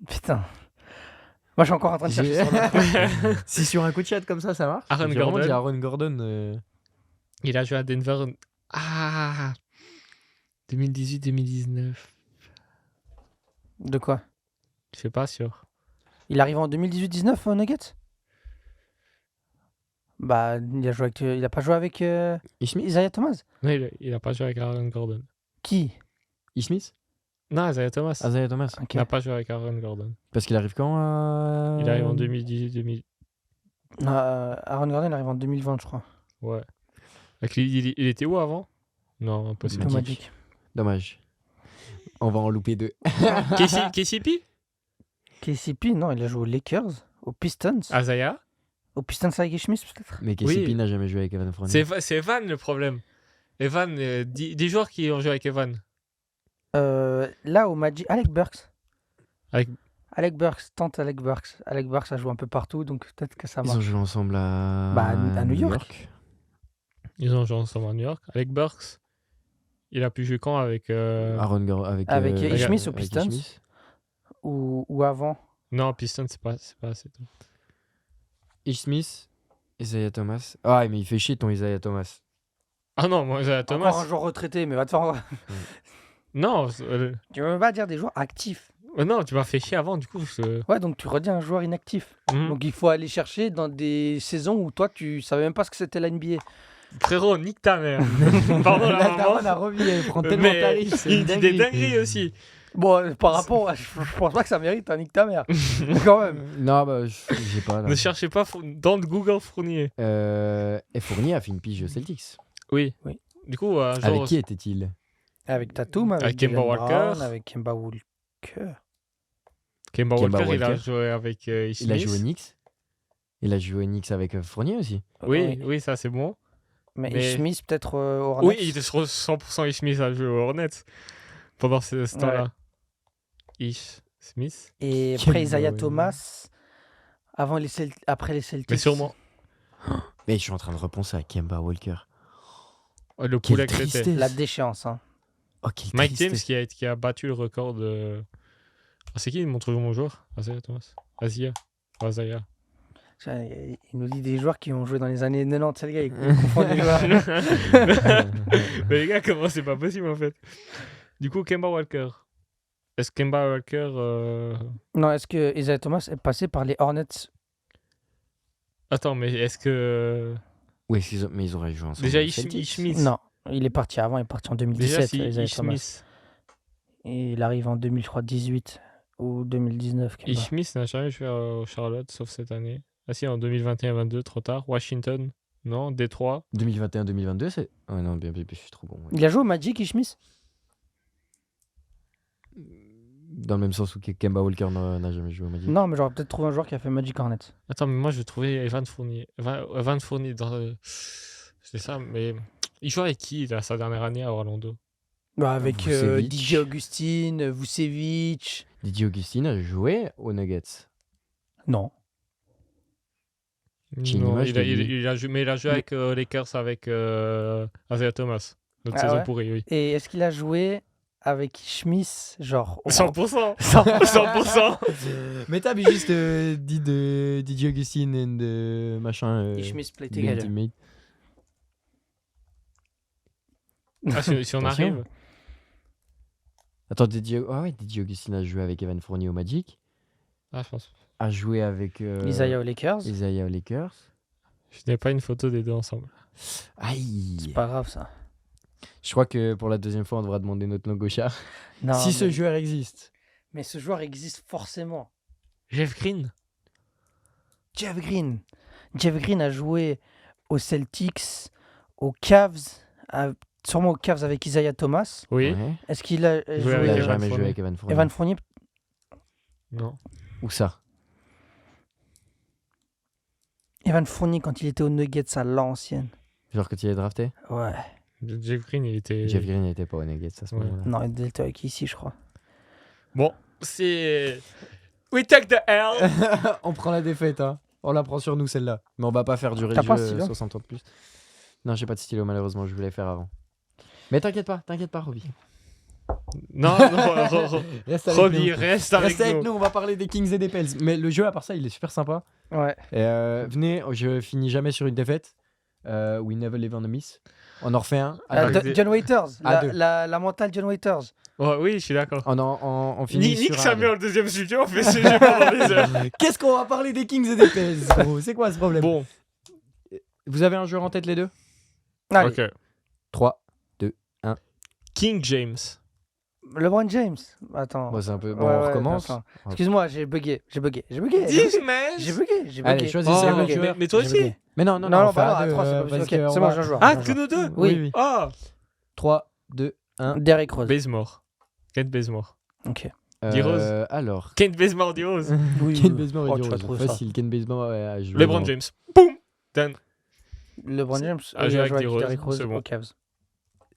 Putain. Moi, je suis encore en train de chercher sur le- Si sur un coup de chat comme ça marche. Aaron J'ai vraiment Gordon. dit Aaron Gordon. Il a joué à Denver. Ah 2018-2019. De quoi? Je sais pas sûr. Il arrive en 2018-19 aux Nuggets? Bah, il a pas joué avec Ishmis. Isaiah Thomas. Non, il a pas joué avec Aaron Gordon. Qui? Ishmis. Non, Isaiah Thomas. Isaiah Thomas. Ok. Il n'a pas joué avec Aaron Gordon. Parce qu'il arrive quand Il arrive en 2018-2000. Aaron Gordon il arrive en 2020, je crois. Ouais. Il était où avant? Non, impossible. Au Magic. Magic. Dommage. On va en louper deux. KCP? KCP, non, il a joué aux Lakers, aux Pistons. Isaiah? Aux Pistons avec Ishmis, peut-être. Mais KCP Oui. n'a jamais joué avec Evan Fournier. C'est Evan le problème. Evan, des joueurs qui ont joué avec Evan. Là, au Magic, Alec Burks. Avec- Alec Burks, tente Alec Burks. Alec Burks a joué un peu partout, donc peut-être que ça Ils ont marche. joué ensemble à, Bah, à New York. Ils ont joué ensemble à New York. Alec Burks, il a pu jouer quand avec. Aaron Gordon avec, Avec Ishmis aux avec Pistons. Ishmis. Ou avant. Non, Pistons, c'est pas assez tôt. Ishmis, Isaiah Thomas. Ah, mais il fait chier ton Isaiah Thomas. Ah non, moi, Isaiah Encore Thomas. un joueur retraité, mais va te faire. Non, Tu veux même pas dire des joueurs actifs. non, tu m'as fait chier avant, du coup. Ouais, donc tu redis un joueur inactif. Mhm. Donc il faut aller chercher dans des saisons où toi tu savais même pas ce que c'était la NBA. Frérot, nique ta mère. Pardon, la La maman. daronne a revu, elle prend tellement Mais tarif. c'est il une dit des dinguerie. dingueries aussi. Bon, par rapport, je pense pas que ça mérite un nique ta mère. Quand même. Non, bah, j'ai pas. Là. Ne cherchez pas dans le Google Fournier. Et Fournier a fait une pige aux Celtics. Oui. Oui. Du coup, un jour. Avec qui était-il? Avec Tatum, avec, Avec Kemba Jaylen Walker. Brown, avec Kemba Walker. Kemba Kemba Walker, il a Walker. joué avec Ishmis. Il a joué au Knicks. Il a joué au Knicks avec Fournier aussi. Oui, oui, ça c'est bon. Mais, Mais- Ishmis peut-être au Hornets. Oui, il était sur 100% Ishmis à jouer aux Hornets pendant ce temps-là. Smith. Et Kemba, après Isaiah ouais. Thomas, après les Celtics. Mais sûrement. Mais je suis en train de repenser à Kemba Walker. Oh, le Quelle poulet que c'était. tristesse. La déchéance. Hein. Oh, quelle Mike James tristesse. qui a battu le record de. Ah, c'est qui il montre mon joueur? Isaiah Thomas. Isaiah. Il nous dit des joueurs qui ont joué dans les années 90. C'est le gars, il confond les joueurs. Mais les gars, comment c'est pas possible en fait? Du coup, Kemba Walker. Est-ce que Kemba Walker. Non, est-ce que Isaiah Thomas est passé par les Hornets? Attends, mais est-ce que. Oui, mais ils auraient joué ensemble. Déjà, aux Celtics. Ishmis. Non, Il est parti avant, il est parti en Déjà, 2017. c'est Isaiah Thomas. Ishmis. Et il arrive en 2018 ou 2019. Kemba. Ishmis n'a jamais joué au Charlotte, sauf cette année. Ah si, en 2021-22, trop tard. Washington, non. Détroit. 2021-2022, c'est. Oh non, bien, je suis trop bon. ouais. Il a joué au Magic, Ishmis? Dans le même sens où Kemba Walker n'a jamais joué au Magic. Non, mais j'aurais peut-être trouvé un joueur qui a fait Magic Hornets. Attends, mais moi, je trouvais Evan Fournier. Evan Fournier dans... C'est ça, mais... Il joue avec qui, là, sa dernière année à Orlando? Bah, avec Vucevic. DJ Augustin, Vucevic. Didier Augustin a joué aux Nuggets. Non. J'ai une Non, image de lui. il a joué, mais il a joué avec Lakers avec Isaiah Thomas. Notre Ah saison ouais pourrie, oui. Et est-ce qu'il a joué avec Schmiss, genre 100%. 100%. 100%. Mais t'as juste dit de Didier Augustin et de machin. Et Schmiss play Lil together. Teammate. Ah, si on Attention. arrive. Attends, Didier Augustin a joué avec Evan Fournier au Magic. Ah, je pense. A joué avec Isaiah aux Lakers. Isaiah aux Lakers. Je n'ai pas une photo des deux ensemble. Aïe. C'est pas grave ça. Je crois que pour la deuxième fois, on devra demander notre logo chat. Non, Si ce mais... joueur existe. mais ce joueur existe forcément. Jeff Green. Jeff Green. Jeff Green a joué aux Celtics, aux Cavs, sûrement aux Cavs avec Isaiah Thomas. Oui. Ouais. Est-ce qu'il a Joué joué Il avec a Evan jamais joué Fournier. avec Evan Fournier. Evan Fournier? Non. Où ça? Evan Fournier quand il était aux Nuggets à l'ancienne. Genre quand il est drafté? Ouais. Jeff Green, il était... Jeff Green n'était pas aux Nuggets à ce Ouais. moment-là. Non, il était avec ici, je crois. Bon, c'est... We take the L. On prend la défaite, hein. On la prend sur nous celle-là. Mais on va pas faire durer T'as le pas un jeu stylo 60 ans de plus. Non, j'ai pas de stylo malheureusement, je voulais faire avant. Mais t'inquiète pas, Roby. Non, Reste avec Roby, nous. reste avec Reste avec nous. nous, on va parler des Kings et des Pels. Mais le jeu à part ça, il est super sympa. Ouais. Et, venez, je finis jamais sur une défaite. We never live on a miss. On en refait un. Ah, Attends, deux. John Waiters. À deux. La mentale John Waiters. Ouais, oui, je suis d'accord. on finit Nick sur un. Samuel, le deuxième studio, on fait ce jeu pendant des heures. Qu'est-ce qu'on va parler des Kings et des Pels, gros? C'est quoi ce problème? Bon, Vous avez un joueur en tête les deux? Allez. ok. 3. King James. LeBron James. Attends. Bon, c'est un peu. Bon, Ouais, on ouais, recommence. attends. Excuse-moi, j'ai bugué. J'ai bugué. Dis, man. J'ai bugué. Allez, choisissez Oh, un bugué. joueur. mais toi J'ai aussi. bugué. Mais non, Non, on fait bah à non, deux, à 3, c'est pas parce possible. que Ok, c'est on bon, va- j'ai un joueur. Ah, j'ai un que joueur. nous deux. Oui. Ah, 3, 2, 1. Derrick Rose. Bazemore. Kent Bazemore. Ok. D-Rose. Alors. Kent Bazemore, D-Rose. Oui, Ken oui. Bazemore Oh, et tu vas D-Rose. trouver ça. Facile, Ken Bazemore a joué. LeBron dans- James. Boum. Done. LeBron James Ah, il joué a avec joué avec D-Rose, Derrick Rose c'est bon. aux Cavs.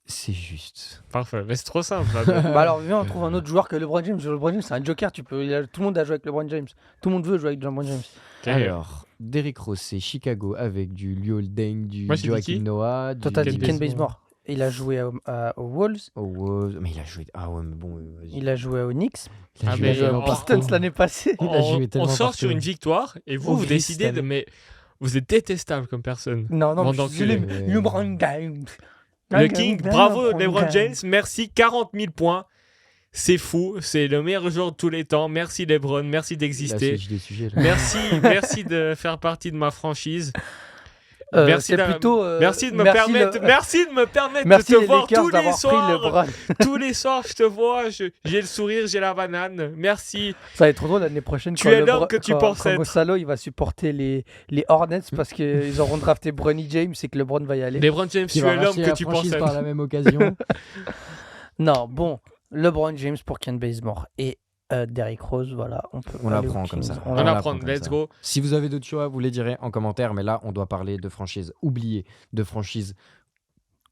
C'est juste. Parfait. Mais c'est trop simple. Là. Bah alors, viens, on trouve un autre joueur que LeBron James. LeBron James, c'est un joker. Tout le monde a joué avec LeBron James. Tout le monde veut jouer avec LeBron James. Ok. Alors, Derrick Rose, c'est Chicago avec du Liu Deng, du Moi, j'ai dit Joakim qui Noah, Toi, du t'as dit Ken Ken Bazemore. Bazemore. Il a joué aux Wolves. Oh, Wolves. Mais il a joué. Ah ouais, mais bon. vas-y. Il a joué aux Knicks. Il a Ah, joué mais Il a joué tellement aux en- partout. Pistons l'année passée. Il a joué On tellement sort partout. sur une victoire et Au vous Gris décidez cette de. année. Mais vous êtes détestable comme personne. Non, non, Bon, je donc, suis désolé, euh, mais LeBron James. Le King, bravo LeBron James, merci 40 000 points. C'est fou, c'est le meilleur joueur de tous les temps. Merci LeBron, merci Il a d'exister. switch des sujets, là. Merci de faire partie de ma franchise. C'est plutôt. Merci de me permettre de Merci te les voir Lakers tous les d'avoir pris soirs. LeBron. Tous les soirs, je te vois, j'ai le sourire, j'ai la banane. Merci. Ça va être trop drôle l'année prochaine. Tu quand es LeBron- l'homme que tu quand- penses quand être. Gonzalo, il va supporter les Hornets parce qu'ils auront drafté Bronny James et que LeBron va y aller. LeBron James, Qui tu va es l'homme racheter que la tu penses franchise par être. la même occasion. Non, bon, LeBron James pour Ken Bazemore et Derrick Rose, voilà. On aller l'apprend aux comme Kings. ça. On la apprend, prend let's comme go. Si vous avez d'autres choix, vous les direz en commentaire. Mais là, on doit parler de franchises oubliées, de franchises.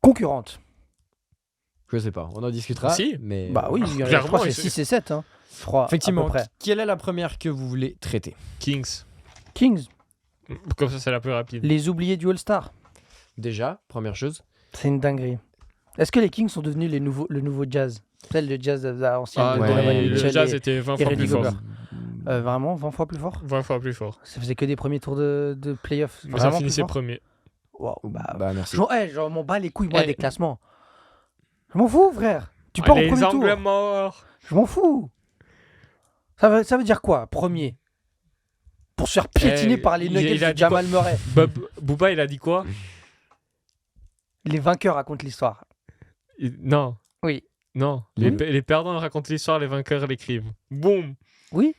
Concurrente. Je sais pas, on en discutera. Si. Mais Bah oui, je Clairement, crois que il c'est se- 6 et 7. Hein. Je crois, Effectivement, à peu près. quelle est la première que vous voulez traiter? Kings. Kings, Comme ça, c'est la plus rapide. les oubliés du All-Star. Déjà, première chose. C'est une dinguerie. Est-ce que les Kings sont devenus le nouveau jazz? C'est le jazz de l'ancienne. Ah de ouais, non, Donovan le Mitchell jazz et- était 20 et fois Rudy plus fort. Gobert. Vraiment, 20 fois plus fort? 20 fois plus fort. Ça faisait que des premiers tours de playoffs. Ça Vraiment plus finissait fort? premier. Wow, bah, Bah merci. je m'en bats les couilles, moi, Eh. des classements. Je m'en fous, frère. Tu pars au Les premier tour. Anglais morts. Je m'en fous. Ça veut dire quoi, premier? Pour se faire piétiner Eh, par les il Nuggets a de dit Jamal Murray. Booba, il a dit quoi? Les vainqueurs racontent l'histoire. Non, Oui. non. Oui. Les perdants racontent l'histoire, les vainqueurs l'écrivent. Boum. Oui.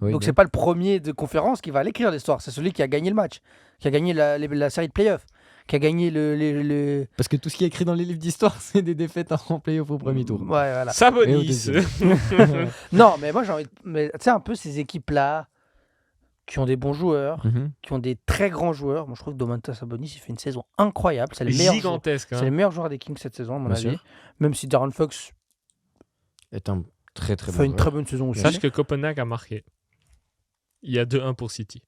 Oui, Donc bien. c'est pas le premier de conférence qui va l'écrire l'histoire, c'est celui qui a gagné le match, qui a gagné la série de playoffs, qui a gagné le... Parce que tout ce qui est écrit dans les livres d'histoire, c'est des défaites en play-off au premier tour. Ouais, voilà. Sabonis. Et au deuxième. Non, mais moi j'ai envie mais tu sais un peu ces équipes-là qui ont des bons joueurs, Mhm. qui ont des très grands joueurs. Moi je trouve que Domantas Sabonis il fait une saison incroyable, c'est le meilleur joueur. Gigantesque. C'est Hein. le meilleur joueur des Kings cette saison à mon Bien avis. sûr. Même si Darren Fox Est un très très bon fait une joueur. très bonne saison aussi. Sache que Copenhague a marqué. Il y a 2-1 pour City.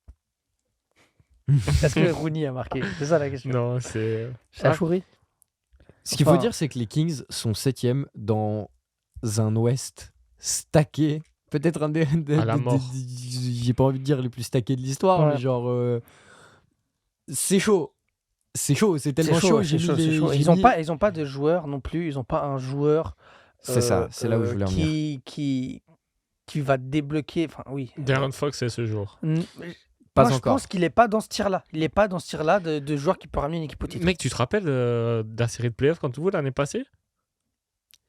Est-ce que Rooney a marqué? C'est ça la question. Non, c'est. C'est Achouri. Ce qu'il faut Enfin- dire, c'est que les Kings sont 7e dans un Ouest stacké. Peut-être un des. À la mort. J'ai pas envie de dire les plus stackés de l'histoire, Ouais. mais genre. C'est chaud. C'est chaud, c'est tellement C'est chaud. c'est chaud, c'est chaud. Ils ont pas de joueurs non plus. Ils ont pas un joueur. C'est ça, c'est là où je voulais en venir. Qui va débloquer. Enfin, oui. Darren Fox, c'est ce jour. Pas Moi, je encore. pense qu'il est pas dans ce tir-là. Il est pas dans ce tir-là de joueur qui peut ramener une équipe au titre. Mec, tu te rappelles de la série de playoffs contre vous l'année passée?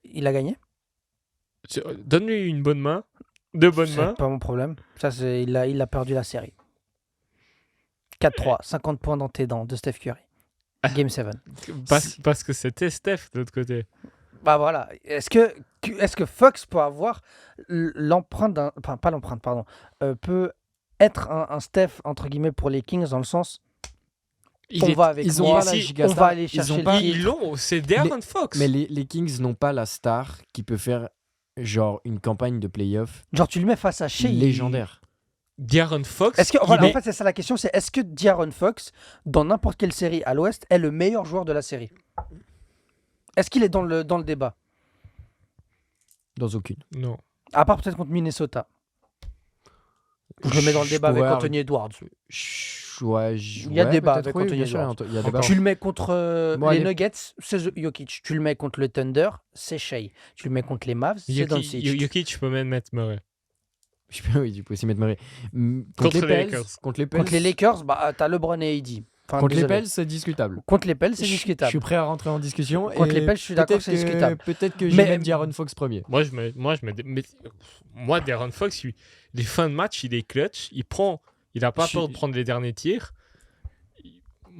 Il a gagné. Donne-lui une bonne main. Deux bonnes mains. C'est pas mon problème. Ça, il a perdu la série. 4-3, 50 points dans tes dents de Steph Curry. Game 7. Parce que c'était Steph de l'autre côté. Bah voilà. Est-ce que Fox peut avoir l'empreinte d'un. Enfin, pas l'empreinte, pardon. Peut être un Steph, entre guillemets, pour les Kings, dans le sens. On va avec ils ont moi, pas la si, giga on star, va aller ils chercher ont le pas- titre. Ils l'ont, c'est Darren Fox. Mais les Kings n'ont pas la star qui peut faire genre une campagne de playoff Genre, tu le mets face à Shea. légendaire. Darren Fox. Est-ce que, voilà, il en fait, c'est ça la question, c'est est-ce que De'Aaron Fox, dans n'importe quelle série à l'Ouest, est le meilleur joueur de la série? Est-ce qu'il est dans le débat? Dans aucune. Non. À part peut-être contre Minnesota. Je le mets dans le débat avec pourrais Anthony Edwards. Il y a débat avec Anthony Edwards. Edwards. Il y a débat. Tu le mets contre Bon, les allez. Nuggets, c'est Jokic. Tu le mets contre le Thunder, c'est Shea. Tu le mets contre les Mavs, c'est Doncic. Yuki, tu peux même mettre Murray. Oui, tu peux aussi mettre Murray. Contre les Pels, Lakers. contre les Pels, Contre les Lakers, bah, t'as LeBron et AD. Enfin, contre les désolé. Pels, c'est discutable. Contre les Pels, c'est Je discutable. suis prêt à rentrer en discussion. Contre et les Pels, je suis d'accord, peut-être c'est que- discutable. Peut-être que je Mais- vais mettre De'Aaron Fox premier. Moi, Darren Fox, les fins de match, il est clutch. Il a pas Je peur suis- de prendre les derniers tirs.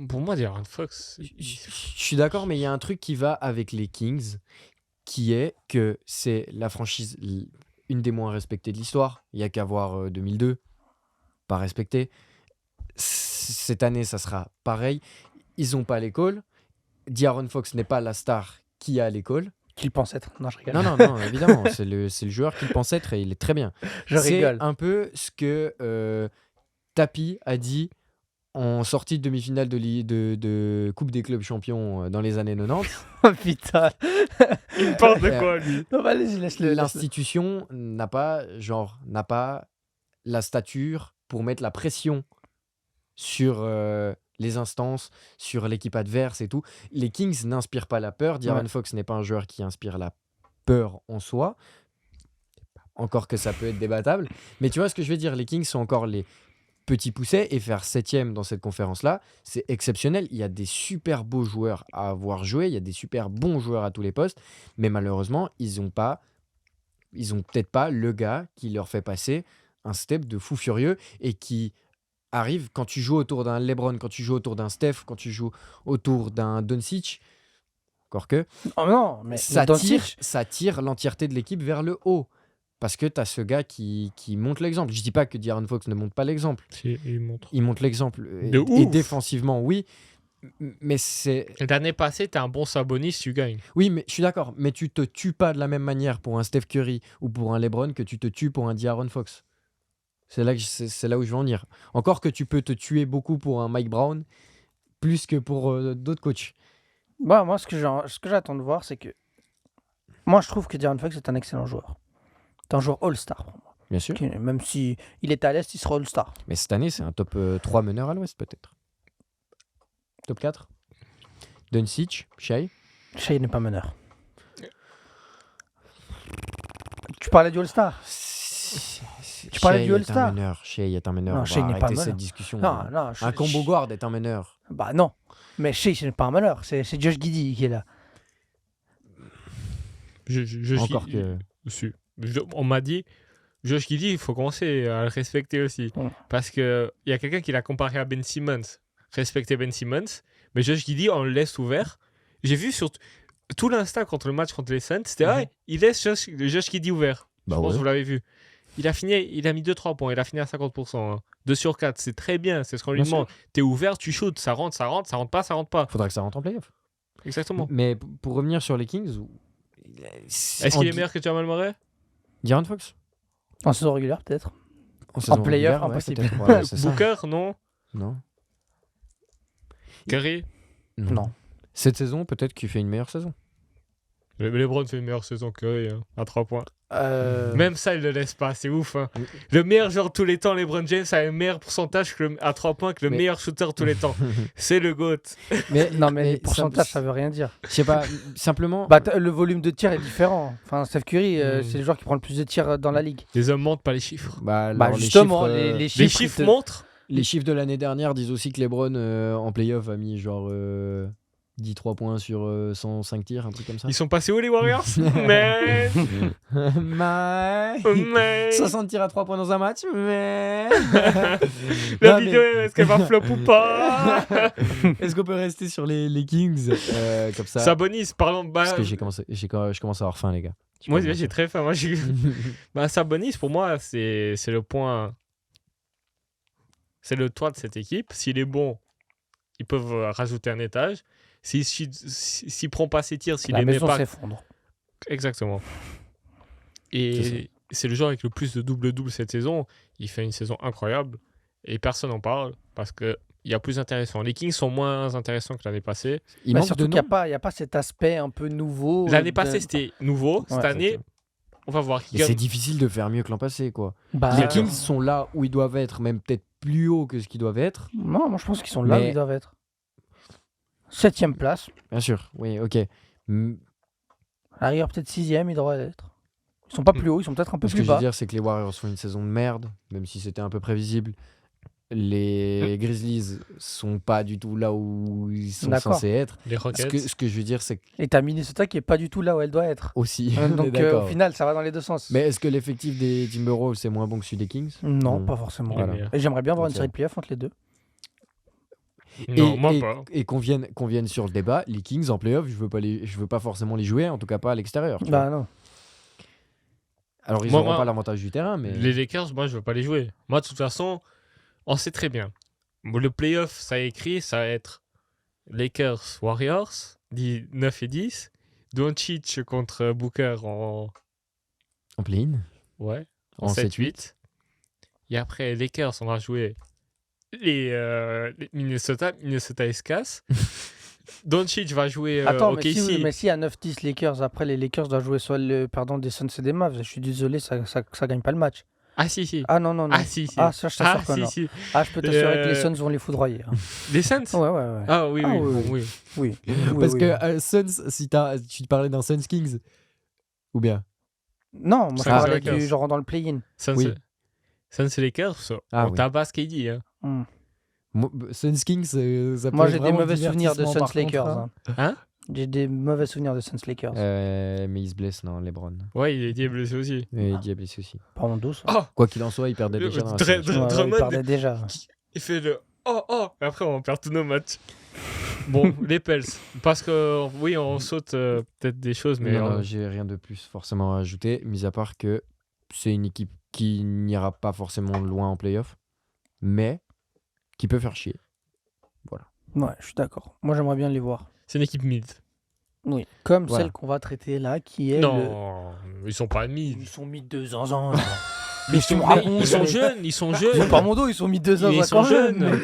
Pour moi, Darren Fox. Je suis d'accord, mais il y a un truc qui va avec les Kings, qui est que c'est la franchise une des moins respectées de l'histoire. Il y a qu'à voir 2002, pas respectée. Cette année, ça sera pareil. Ils n'ont pas l'école. De'Aaron Fox n'est pas la star qui a l'école. Qu'il pense être. Non, je rigole. Non, évidemment, c'est le joueur qu'il pense être et il est très bien. Je C'est rigole. un peu ce que Tapi a dit en sortie de demi-finale de Coupe des clubs champions dans les années 90. Oh putain. Il me parle de quoi, lui? Non, bah, allez-y, laisse-le. L'institution n'a pas la stature pour mettre la pression sur les instances, sur l'équipe adverse et tout. Les Kings n'inspirent pas la peur. De'Aaron Ouais. Fox n'est pas un joueur qui inspire la peur en soi. Encore que ça peut être débattable. Mais tu vois ce que je veux dire, les Kings sont encore les petits poussets et faire 7e dans cette conférence-là, c'est exceptionnel. Il y a des super beaux joueurs à avoir joué, il y a des super bons joueurs à tous les postes, mais malheureusement, ils ont peut-être pas le gars qui leur fait passer un step de fou furieux et qui arrive quand tu joues autour d'un LeBron, quand tu joues autour d'un Steph, quand tu joues autour d'un Doncic, encore que, Oh non, mais ça Doncic, tire l'entièreté de l'équipe vers le haut. Parce que tu as ce gars qui montre l'exemple. Je dis pas que De'Aaron Fox ne montre pas l'exemple. Si, il montre. Il montre l'exemple. De Et ouf. défensivement, oui. Mais c'est... L'année passée, t'es un bon Sabonis, tu gagnes. Oui, mais je suis d'accord. Mais tu te tues pas de la même manière pour un Steph Curry ou pour un LeBron que tu te tues pour un De'Aaron Fox. C'est là où je veux en venir. Encore que tu peux te tuer beaucoup pour un Mike Brown, plus que pour d'autres coachs. bah, moi, ce que j'attends de voir, c'est que. Moi, je trouve que De'Aaron Fox est un excellent joueur. C'est un joueur All-Star pour moi. Bien sûr. Même si il est à l'Est, il sera All-Star. Mais cette année, c'est un top 3 meneur à l'Ouest, peut-être. Top 4. Doncic, Shai. Shea n'est pas meneur. Tu parlais du All-Star? Tu parlais du All-Star? Shai est un meneur. Non, On va Shai n'est pas arrêter meneur. cette discussion. Non, non. Un combo guard est un meneur. Bah non. Mais Shea, ce n'est pas un meneur. C'est Josh Giddey qui est là. Encore que. On m'a dit, Josh Giddey, il faut commencer à le respecter aussi. Ouais. Parce qu'il y a quelqu'un qui l'a comparé à Ben Simmons. Respecter Ben Simmons. Mais Josh Giddey, on le laisse ouvert. J'ai vu sur tout l'insta contre le match contre les Suns, c'était il laisse Josh Giddey ouvert. Bah Je pense ouais. que vous l'avez vu. Il a mis 2-3 points, il a fini à 50%. Hein. 2 sur 4, c'est très bien, c'est ce qu'on lui Bien sûr. demande. T'es ouvert, tu shootes, ça rentre pas, ça rentre pas. Faudra que ça rentre en playoff. Exactement. Mais pour revenir sur les Kings. Est-ce qu'il est meilleur que Jamal Murray? De'Aaron Fox En saison régulière, peut-être. saison playoff, régulière, impossible. peut-être. Voilà, c'est ça. Booker, non? Non. Curry? Non. Cette saison, peut-être qu'il fait une meilleure saison. LeBron fait une meilleure saison que Curry, hein, à 3 points. Euh, Même ça, il le laisse pas, c'est ouf. Hein. Mm. Le meilleur joueur de tous les temps, LeBron James, a un meilleur pourcentage à 3 points que le Mais- meilleur shooter de tous les temps. C'est le GOAT. Mais Non, mais les ça- pourcentages, ça veut rien dire. Je sais pas, simplement. Bah, le volume de tirs est différent. Enfin, Steph Curry, Hmm. c'est le joueur qui prend le plus de tirs dans la ligue. Les hommes mentent pas les chiffres. Bah, Bah, alors, justement, les les chiffres, Les chiffres, chiffres ils te- montrent. les chiffres de l'année dernière disent aussi que LeBron en playoff a mis genre 10-3 points sur 105 tirs, un truc comme ça. Ils sont passés où les Warriors? Mais. Mais. 60 tirs à 3 points dans un match, mais. La Non, vidéo, est-ce qu'elle va flop ou pas? Est-ce qu'on peut rester sur les Kings comme ça Sabonis, pardon. Parce que je commence à avoir faim, les gars. Moi, j'ai très faim. Moi, Sabonis, pour moi, c'est le point. C'est le toit de cette équipe. S'il est bon, ils peuvent rajouter un étage. S'il prend pas ses tirs, s'il la les met maison pas. s'effondre. Exactement. C'est Et c'est le joueur avec le plus de double-double cette saison. Il fait une saison incroyable. Et personne n'en parle parce qu'il y a plus intéressant. Les Kings sont moins intéressants que l'année passée. Il Bah, manque surtout de qu'il nom. n'y a pas cet aspect un peu nouveau. L'année de- passée, c'était nouveau. Cette Ouais, année, on va voir. Et c'est difficile de faire mieux que l'an passé, quoi. Bah, Les Kings sont là où ils doivent être, même peut-être plus haut que ce qu'ils doivent être. Non, moi je pense qu'ils sont là où Mais- ils doivent être. 7ème place. Bien sûr, oui, ok. À la rigueur, peut-être 6ème, ils devraient être. Ils sont pas plus hauts, ils sont peut-être un peu Ce que plus je veux bas. dire, c'est que les Warriors font une saison de merde, même si c'était un peu prévisible. Les Grizzlies sont pas du tout là où ils sont D'accord. censés être. Les Rockets. Ce que je veux dire, c'est que Et t'as Minnesota qui est pas du tout là où elle doit être. aussi. on est Donc au d'accord. final, ça va dans les deux sens. Mais est-ce que l'effectif des Timberwolves c'est moins bon que celui des Kings? Non, Non. pas forcément. Il est Voilà. meilleur. Et j'aimerais bien voir Ok. une série de playoffs entre les deux. Non, moi pas. Et qu'on vienne sur le débat, les Kings en playoff, je veux pas forcément les jouer, en tout cas pas à l'extérieur. tu vois. Bah non. Alors ils Moi, n'auront moi, pas l'avantage du terrain, mais Les Lakers, moi, je veux pas les jouer. Moi, de toute façon, on sait très bien. Le playoff, ça est écrit, ça va être Lakers, Warriors, 9 et 10. Doncic contre Booker en, en play-in, ouais, en 7-8. Et après, Lakers, on va jouer les Minnesota. Minnesota, ils se cassent. Doncic va jouer Attends, OKC. mais si à 9-10 Lakers, après les Lakers doivent jouer soit des Suns et des Mavs. Je suis désolé, ça gagne pas le match. Ah, si. Ah non, non, non. Ah, si. Ah, ça, je t'assure que non. si. Ah, je peux t'assurer que les Euh, Suns vont les foudroyer. hein. Les Suns Ouais, ouais, ouais. Ah oui, Ah, oui, oui, bon, oui. oui. Oui. parce oui, que oui. Suns, si tu te parlais d'un Suns Kings, ou bien Non, moi je Suns parlais Lakers. du genre dans le play-in. Suns, Oui. Suns et Lakers, Ah on oui. tabasse KD. Hein. Hmm. Suns Kings, ça peut Moi être j'ai des vraiment mauvais souvenirs de divertissement, Suns par Lakers. contre, hein. Hein J'ai des mauvais souvenirs de Suns Lakers. Mais il se blesse, non, LeBron. Ouais, il est blessé aussi. Et il est blessé aussi. Pas mon dos, ça. Oh, Quoi qu'il en soit, il perdait déjà dans la Dre- série. Dre- Ouais, ouais, Drummond, il perdait déjà. il fait le oh. Et après, on perd tous nos matchs. Bon, les Pels. Parce que, oui, on saute peut-être des choses, mais. Non, j'ai rien de plus forcément à ajouter, mis à part que c'est une équipe qui n'ira pas forcément loin en playoff, mais qui peut faire chier. Ouais, je suis d'accord. Moi j'aimerais bien les voir. C'est une équipe mid. Oui. Comme Voilà. celle qu'on va traiter là, qui est. Non, ils sont pas mid. Ils sont mis 2 ans. Mais ils sont, ils sont jeunes, ils sont jeunes. Par mon dos, ils sont mis 2 ans. Mais ils sont jeunes.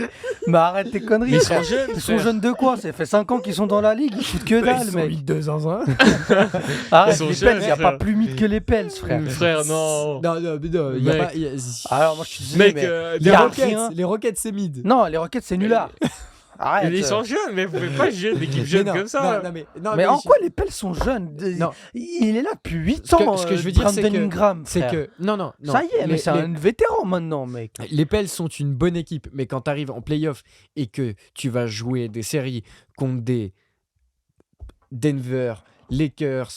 Mais arrête tes conneries. Mais ils frère. sont jeunes. Ils sont frère. jeunes de quoi? Ça fait 5 ans qu'ils sont dans la ligue, ils foutent que dalle, mec. 2 ans, hein. Arrête, Ils sont les jeunes, Pels, il n'y a frère. pas plus mythe que les Pels, frère. Frère, non. Non, mais non, il y a Mec. pas. y a- Alors, moi, je suis désolé, Mec, mais... les y a Rockets, rien. les Rockets, c'est mid. Non, les Rockets, c'est nulard. Arrête. Ils sont jeunes, mais vous pouvez pas jouer une équipe Mais jeune non, comme ça. Mais en quoi les Pels sont jeunes? Non. Il est là depuis 8 Ce que- ans. ce que je veux dire, c'est Brandon que- Ingram, C'est frère. que. Non. Ça y est, mais c'est les- un vétéran maintenant, mec. Les Pels sont une bonne équipe, mais quand tu arrives en playoff et que tu vas jouer des séries contre des Denver, Lakers,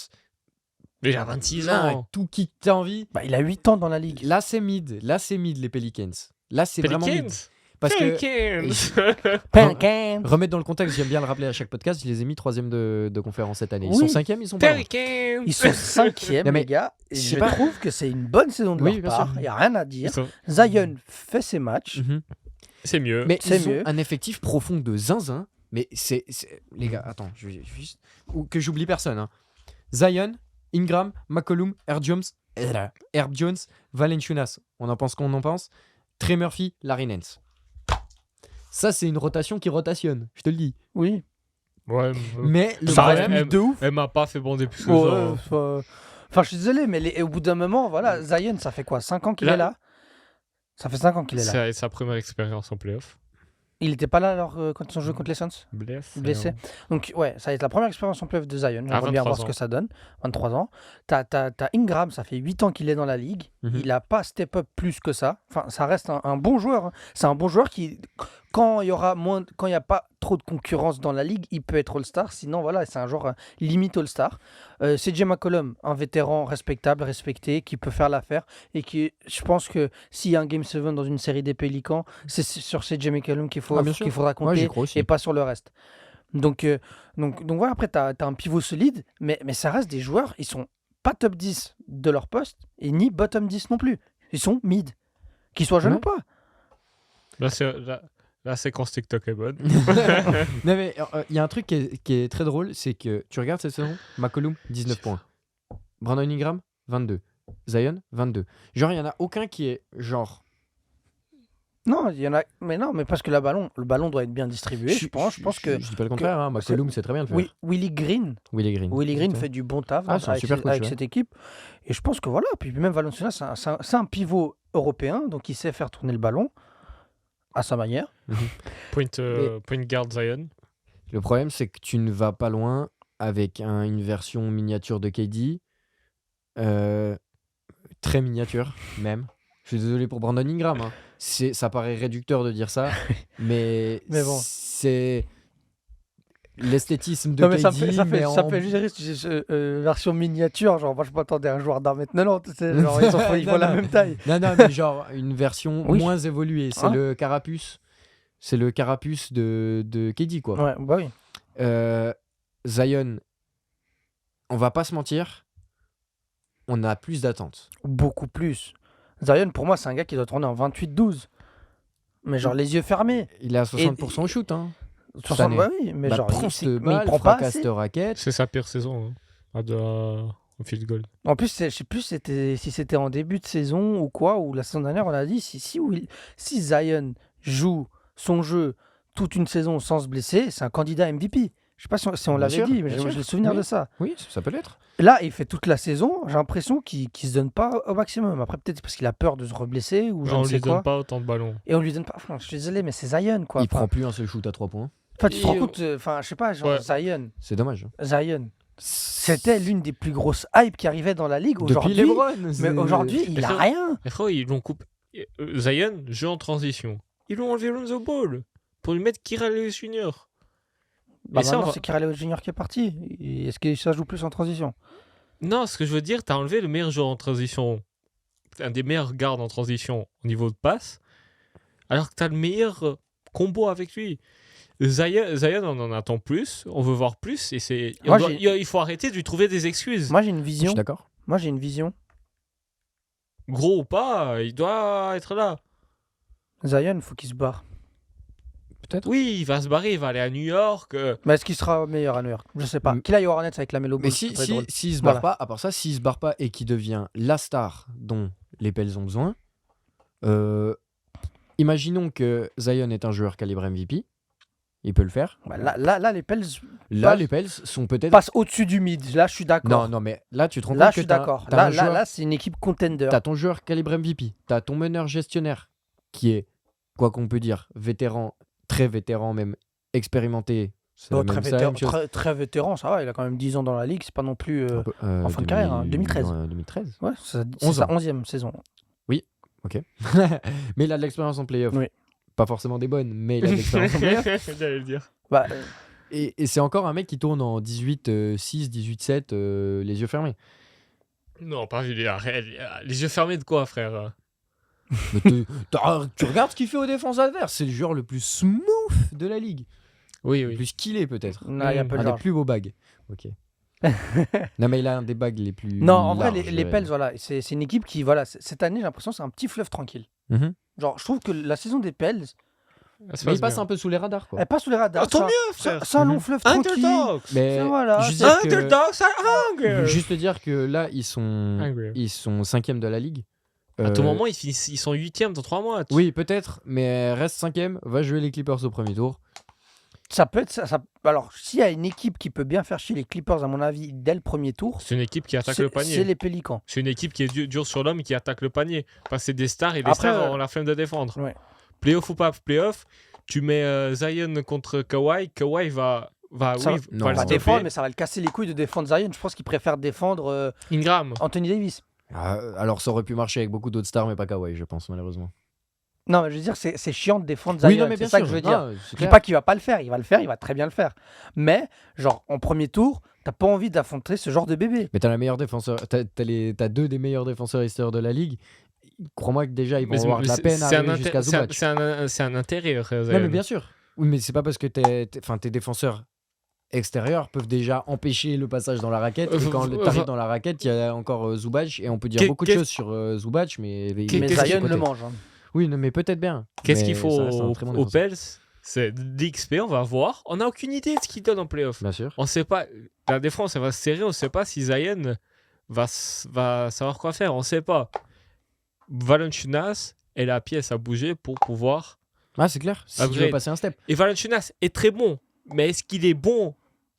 Mais il a 26 Là, ans. tout qui que t'as envie. Bah, il a 8 ans dans la ligue. Là, c'est mid, les Pelicans. Là, c'est vraiment mid. Pelicans. Parce que Pelicans. remettre dans le contexte, j'aime bien le rappeler à chaque podcast, je les ai mis 3e de conférence cette année. Ils Oui. sont 5e, ils sont pas loin. Pelicans. Ils sont 5e, Non, mais les gars. Et je je sais pas. trouve que c'est une bonne saison de Oui, leur bien part. sûr. Il n'y a rien à dire. Ils sont- Zion fait ses matchs. Mhm. C'est mieux. Mais C'est ils ont mieux. un effectif profond de zinzin. Mais les gars, attends, je vais juste. Ou que j'oublie personne. Hein. Zion, Ingram, McCollum, Herb Jones, Valanciunas. On en pense qu'on en pense. Trey Murphy, Larry Nance. Ça, c'est une rotation qui rotationne, je te le dis. Oui. Ouais, Mais le Ça problème. reste de ouf. elle m'a pas fait bander plus que Ouais, ça. Hein. Enfin, je suis désolé, mais au bout d'un moment, voilà, Zion, ça fait quoi 5 ans qu'il Là- est là. Ça fait 5 ans qu'il est là. C'est sa première expérience en playoff. Il n'était pas là alors quand ils ont joué contre les Suns Blessé. Donc, ouais, ça va être la première expérience en playoff de Zion. J'aimerais bien 23 voir ce ans. que ça donne. 23 ans. T'as Ingram, ça fait 8 ans qu'il est dans la ligue. Mhm. Il n'a pas step up plus que ça. Enfin, ça reste un bon joueur. Hein. C'est un bon joueur qui, quand il n'y a pas trop de concurrence dans la ligue, il peut être All-Star. Sinon, voilà, c'est un joueur limite All-Star. CJ McCollum, un vétéran respectable, respecté, qui peut faire l'affaire. Et qui, je pense que s'il y a un Game 7 dans une série des Pélicans, c'est sur CJ McCollum qu'il Ah, bien sûr. faudra Ouais, compter j'y crois aussi. et pas sur le reste. Donc voilà, après, tu as un pivot solide, mais ça reste des joueurs, ils sont pas top 10 de leur poste et ni bottom 10 non plus. Ils sont mid. Qu'ils soient jeunes Ouais. ou pas. Là, c'est quand TikTok est bonne. Non, mais il y a un truc qui est très drôle, c'est que tu regardes cette saison, McCollum, 19 points. Brandon Ingram, 22. Zion, 22. Genre, il n'y en a aucun qui est genre. Non, il y en a. Mais non, mais parce que le ballon doit être bien distribué. Je pense que. Je dis pas le contraire, hein, McCollum, c'est très bien le faire. Oui, Willie Green Willie Green. fait du bon taf Ah, c'est un avec, super coach, avec ouais. cette équipe. Et je pense que voilà. Puis même Valanciunas, c'est un pivot européen, donc il sait faire tourner le ballon à sa manière. Point guard Zion. Le problème, c'est que tu ne vas pas loin avec une version miniature de KD. Très miniature, même. Je suis désolé pour Brandon Ingram. Hein. Ça paraît réducteur de dire ça, mais bon. c'est l'esthétisme de Non, mais KD, mais ça en... fait juste rire, version miniature. Genre, moi, je m'attendais à un joueur d'1m90. Tu sais, genre, ils font la même taille. Non, mais genre une version Oui. moins évoluée. C'est Ah. le carapuce. C'est le carapuce de KD, quoi. Ouais, bah oui. Zion, on va pas se mentir, on a plus d'attentes. Beaucoup plus. Zion, pour moi, c'est un gars qui doit tourner en 28-12. Mais genre, les yeux fermés. Il est à 60% au shoot, hein. 60, année. bah oui, mais Bah, genre, prend il, cette mais il balle, prend pas fracasse assez. cette raquette. C'est sa pire saison. Hein. Au field goal. En plus, je sais plus si c'était en début de saison ou quoi, ou la saison dernière, on a dit si Zion joue son jeu toute une saison sans se blesser, c'est un candidat MVP. Je sais pas si on Bien l'avait sûr, dit, mais bien j'ai sûr. le souvenir Oui. de ça. Oui, ça peut l'être. Là, il fait toute la saison, j'ai l'impression qu'il se donne pas au maximum. Après, peut-être parce qu'il a peur de se reblesser ou je on ne lui sais donne quoi. pas autant de ballons. Et on lui donne pas. Enfin, je suis désolé, mais c'est Zion, quoi. Il Enfin, prend plus un seul shoot à 3 points. enfin, tu te rends Et- compte, enfin, je sais pas, genre Ouais. Zion, C'est dommage. c'était l'une des plus grosses hypes qui arrivait dans la ligue Depuis aujourd'hui. LeBron. Mais aujourd'hui, il a ça- rien. Mais frérot, ils l'ont coupé. Zion, jeu en transition. Ils l'ont enlevé Lonzo Ball pour lui mettre Kira Lewis Jr. Bah Et ça, maintenant, on va- c'est Kyrell Junior qui est parti. Est-ce que ça joue plus en transition? Non, ce que je veux dire, t'as enlevé le meilleur joueur en transition, un des meilleurs gardes en transition au niveau de passe, alors que t'as le meilleur combo avec lui. Zion, on en attend plus, on veut voir plus, et Moi, il faut arrêter de lui trouver des excuses. Moi, j'ai une Je vision. suis d'accord. Moi, j'ai une vision. Gros ou pas, il doit être là. Zion, faut qu'il se barre. Peut-être. Oui, il va se barrer, il va aller à New York. Mais est-ce qu'il sera meilleur à New York? Je sais pas. Mm. Qu'il aille au Hornets avec la Melo Mais Ball, ça peut être drôle. s'il se barre Voilà. pas, à part ça, s'il se barre pas et qu'il devient la star dont les Pels ont besoin, imaginons que Zion est un joueur calibre MVP, il peut le faire. Bah, là, les Pels Là, Passe- les Pels sont peut-être. passent au-dessus du mid. Là, je suis d'accord. Non, mais là, tu te rends Là, compte je que suis d'accord. Là, c'est une équipe contender. t'as ton joueur calibre MVP, t'as ton meneur gestionnaire qui est, quoi qu'on peut dire, vétéran, très vétéran, même expérimenté. C'est Bon, la très, même- c'est la vétéran, même chose. très vétéran, ça va. Il a quand même 10 ans dans la ligue. C'est pas non plus. Un peu, en fin de carrière, hein, 2013. 2013. Ouais, c'est 11 sa ans. 11e saison. Mais il a de l'expérience en playoff. Oui. Pas forcément des bonnes, mais il a de l'expérience en playoff. J'allais le dire. Bah, Et c'est encore un mec qui tourne en 18-6, 18-7, les yeux fermés. Non, pas vu les yeux fermés de quoi, frère? Mais tu regardes ce qu'il fait aux défenses adverses. C'est le joueur le plus smooth de la ligue. Oui, Le oui. plus skillé peut-être. Non, il y a pas Un de des George. plus beaux bags. Ok. Non, mais il a un des bags les plus. Non, en vrai, larges, les ouais. Pels, voilà, c'est une équipe qui, voilà, cette année, j'ai l'impression que c'est un petit fleuve tranquille. Mhm. Genre, je trouve que la saison des Pels, Ça Mais il se passe bien. un peu sous les radars, quoi. elle passe sous les radars. Ah, tant C'est un- mieux, frère. C'est un long Mhm. fleuve tranquille. Underdogs. Mais Voilà, juste c'est- dire que- Underdogs are hungry. juste te dire que là, ils sont Hungry. 5e de la ligue. À tout Euh, moment, ils sont 8e dans 3 matchs. Oui, peut-être, mais reste 5e, va jouer les Clippers au premier tour. Ça peut être ça. Alors, s'il y a une équipe qui peut bien faire chier les Clippers, à mon avis, dès le premier tour, C'est une équipe qui attaque c'est le c'est panier. les Pélicans. C'est une équipe qui est dure sur l'homme et qui attaque le panier. Parce que c'est des stars et les Après, stars ont la flemme de défendre. Ouais. Playoff ou pas playoff, tu mets Zion contre Kawhi. Kawhi va Ça oui, va- non, va le Va Ouais. défendre, stopper. mais ça va le casser les couilles de défendre Zion. Je pense qu'il préfère défendre Ingram. Anthony Davis. Alors ça aurait pu marcher avec beaucoup d'autres stars, mais pas Kawhi, je pense, malheureusement. Non, mais je veux dire, c'est chiant de défendre Zion. Oui, non, mais c'est bien ça sûr. que je veux dire. Non, c'est Je dis clair. pas qu'il va pas le faire, il va le faire, il va très bien le faire. Mais, genre, en premier tour, t'as pas envie d'affronter ce genre de bébé. Mais t'as la meilleure défenseur, t'as deux des meilleurs défenseurs extérieurs de la ligue. Crois-moi que déjà ils vont avoir de la peine à arriver jusqu'à Zubac. c'est un intérêt. Non, mais bien sûr. Oui, mais c'est pas parce que tes défenseurs extérieurs peuvent déjà empêcher le passage dans la raquette. Et quand t'arrives dans la raquette, il y a encore Zubac. Et on peut dire beaucoup de choses sur Zubac, mais Mais qu'est-ce Zion qu'il- le mange. Hein. Oui, non, mais peut-être bien. Qu'est-ce Mais qu'il faut ça reste un très bon aux défenseur. Pels? C'est d'XP, on va voir. On n'a aucune idée de ce qu'ils donnent en playoff. Bien sûr. On sait pas. La défense, elle va se serrer. On sait pas si Zion va savoir quoi faire. On sait pas. Valanciunas est la pièce à bouger pour pouvoir. Ah, c'est clair. Si tu veux Upgrade. passer un step. Et Valanciunas est très bon. Mais est-ce qu'il est bon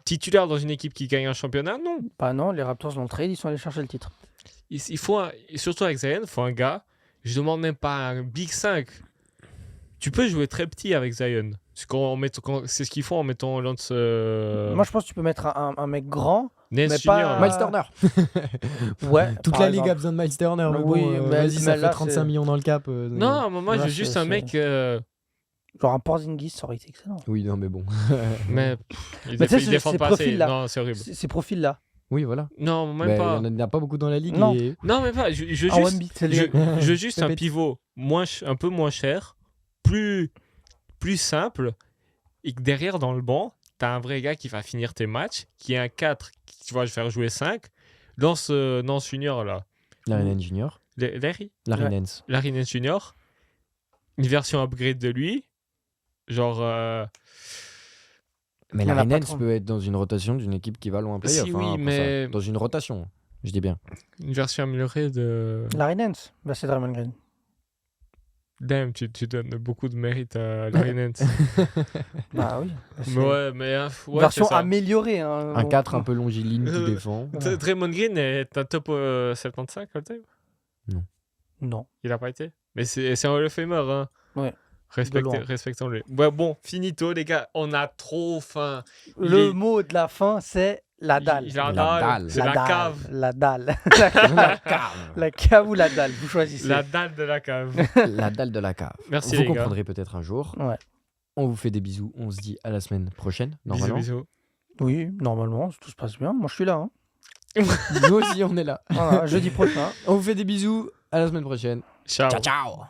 titulaire dans une équipe qui gagne un championnat? Non. Bah non, les Raptors l'ont trade, ils sont allés chercher le titre. Il faut et surtout avec Zion, il faut un gars. Je demande même pas un Big 5. Tu peux jouer très petit avec Zion. C'est ce qu'ils font en mettant Lance. Moi, je pense que tu peux mettre un mec grand. Nance mais Junior, pas- là. Miles Turner. Ouais. Toute par la ligue a exemple. besoin de Miles Turner. Mais Oui, bon, mais vas-y, ça fait là, 35 c'est- millions dans le cap. Non, moi Là, je veux juste c'est- un mec. Genre un Porzingis, ça aurait été excellent. Oui, non, mais bon. Mais Mais tu sais, ils défendent ces pas assez. profils-là. Non, c'est horrible. Ces profils-là. Oui, voilà. Non, même Mais pas. il n'y en a pas beaucoup dans la ligue. Non. et- Non, même pas. Je veux Ah, juste, Wemby, c'est je, le- je veux juste un Bête. pivot un peu moins cher, plus simple, et que derrière dans le banc, t'as un vrai gars qui va finir tes matchs, qui est un 4, qui tu vas faire jouer 5. Lance Junior là. Larry Nance Junior. Larry Larry Ouais. Nance. Larry Nance Junior. Une version upgrade de lui. Genre. Mais Il y en a Larry pas Nance trop. peut être dans une rotation d'une équipe qui va loin en playoff. Si, hein, oui, pour mais- ça. Dans une rotation, je dis bien. Une version améliorée de. Larry Nance, bah, c'est Draymond Green. Damn, tu donnes beaucoup de mérite à Larry Nance. Bah oui. Mais ouais, mais. Ouais, Version c'est ça. améliorée. Hein. Un 4 un peu longiligne qui Euh, défend. Draymond Green est un top 75 all time. Non. Il a pas été. Mais c'est un Hall of Famer. Hein. Ouais. De loin. Respectons-le. Ouais, bon, finito, les gars. On a trop faim. Le mot de la fin, c'est la dalle. La La dalle. dalle. C'est la dalle. cave. La dalle. La cave. La cave ou la dalle, vous choisissez. La dalle de la cave. La dalle de la cave. Merci, Vous les gars. comprendrez peut-être un jour. Ouais. On vous fait des bisous. On se dit à la semaine prochaine, Bisous, normalement. bisous. Oui, normalement, tout se passe bien. Moi, je suis là. Hein. Nous aussi, on est là. Voilà, jeudi prochain. On vous fait des bisous. À la semaine prochaine. Ciao. Ciao, ciao.